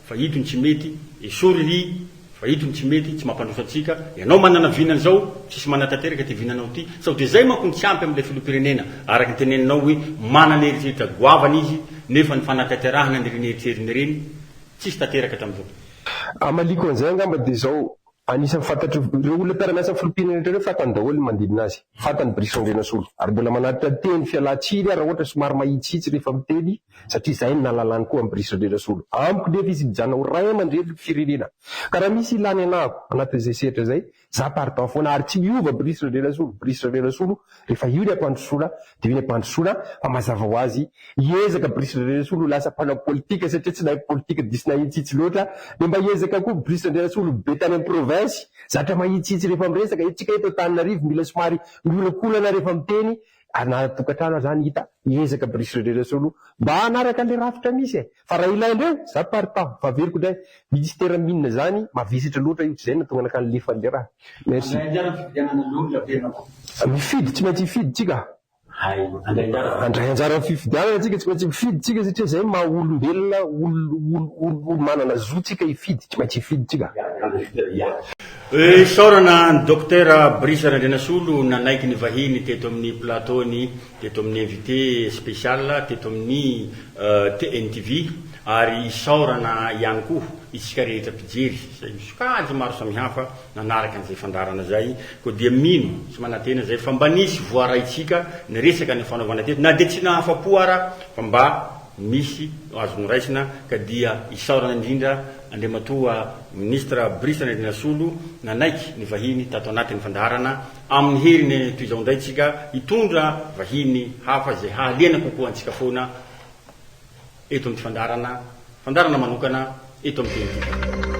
fa itony tsy mety esory fa itony tsy mety tsy mampandroso atsika ianao manana vinany zao tsisy manatanteraka ty vinanao ty sao de zay manko ny tsy ampy am'ilay filoham-pirenena araky ny teneninao hoe manana eritreritra goavana izy nefa ny fanatanterahana ny reny eritseriny reny tsisy tanteraka hatramin'izao amaliko an'izay angamba de zao anisan'ny fantatro ireo olona mpiara-miasa filoham-pirenena rehetra fatany daholo ny manodidina azy fatany brisy Andrenasolo ary mbola manaritra teny fialatsiry raha ohatra somary mahitsitsy rehefa miteny satria zay ny nalalany koa amin'ny brisy Andrenasolo amiko nefa izy mijana ho ray aman-dreny firenena ka raha misy ilany anako anatin'izay sehatra zay za partant foana ary tsy miova brisy Andrenasolo rehefa io ny ampandrosoana de io ny ampandrosoana fa mazava ho azy iezaka brisy Andrenasolo lasa mpanao politika satria tsy nahay politika disy nahitsitsy loatra de mba iezaka koa brisy Andrenasolo be tany amin'ny province zatra mahitsitsy rehefa miresaka etsika eto Antananarivo mila somary miolakolana rehefa miteny anatokatrano zany hita iezaka brisy Andrenasolo mba anaraka le rafitra misy fa raha ilaindreo za partant fa veriko ndray ministère minina zany mavesatra loatra io tsy zay natonga nakan'lefandle raha merci mifidy tsy maintsy mifidy tsika andray anjara fifidianana tsika tsy maintsy mifidy tsika satria zay maha olombelona olo manana zotsika hifidy tsy maintsy hifidy tsika isaorana docteur Brice Andrenasolo nanaiky ny vahiny teto amin'ny plateaony teto amin'ny invité spécial teto amin'ny TNTV ary isaorana ihany koa isika rehetra mpijery zay misokajy maro samihafa nanaraka an'izay fandarana zay ko dia mino tsy manantena zay fa mba nisy voaraitsika ny resaka ny fanaovana teto na de tsy nahafapo ara fa mba misy azony raisina ka dia isaorana indrindra andriamatoa ministre Brice Andrenasolo nanaiky ny vahiny tato anatin'ny fandaharana amin'ny heriny toy izao ndray tsika hitondra vahiny hafa zay hahaliana kokoa antsika foana eto amin'ny fandarana manokana eto amin'ny teny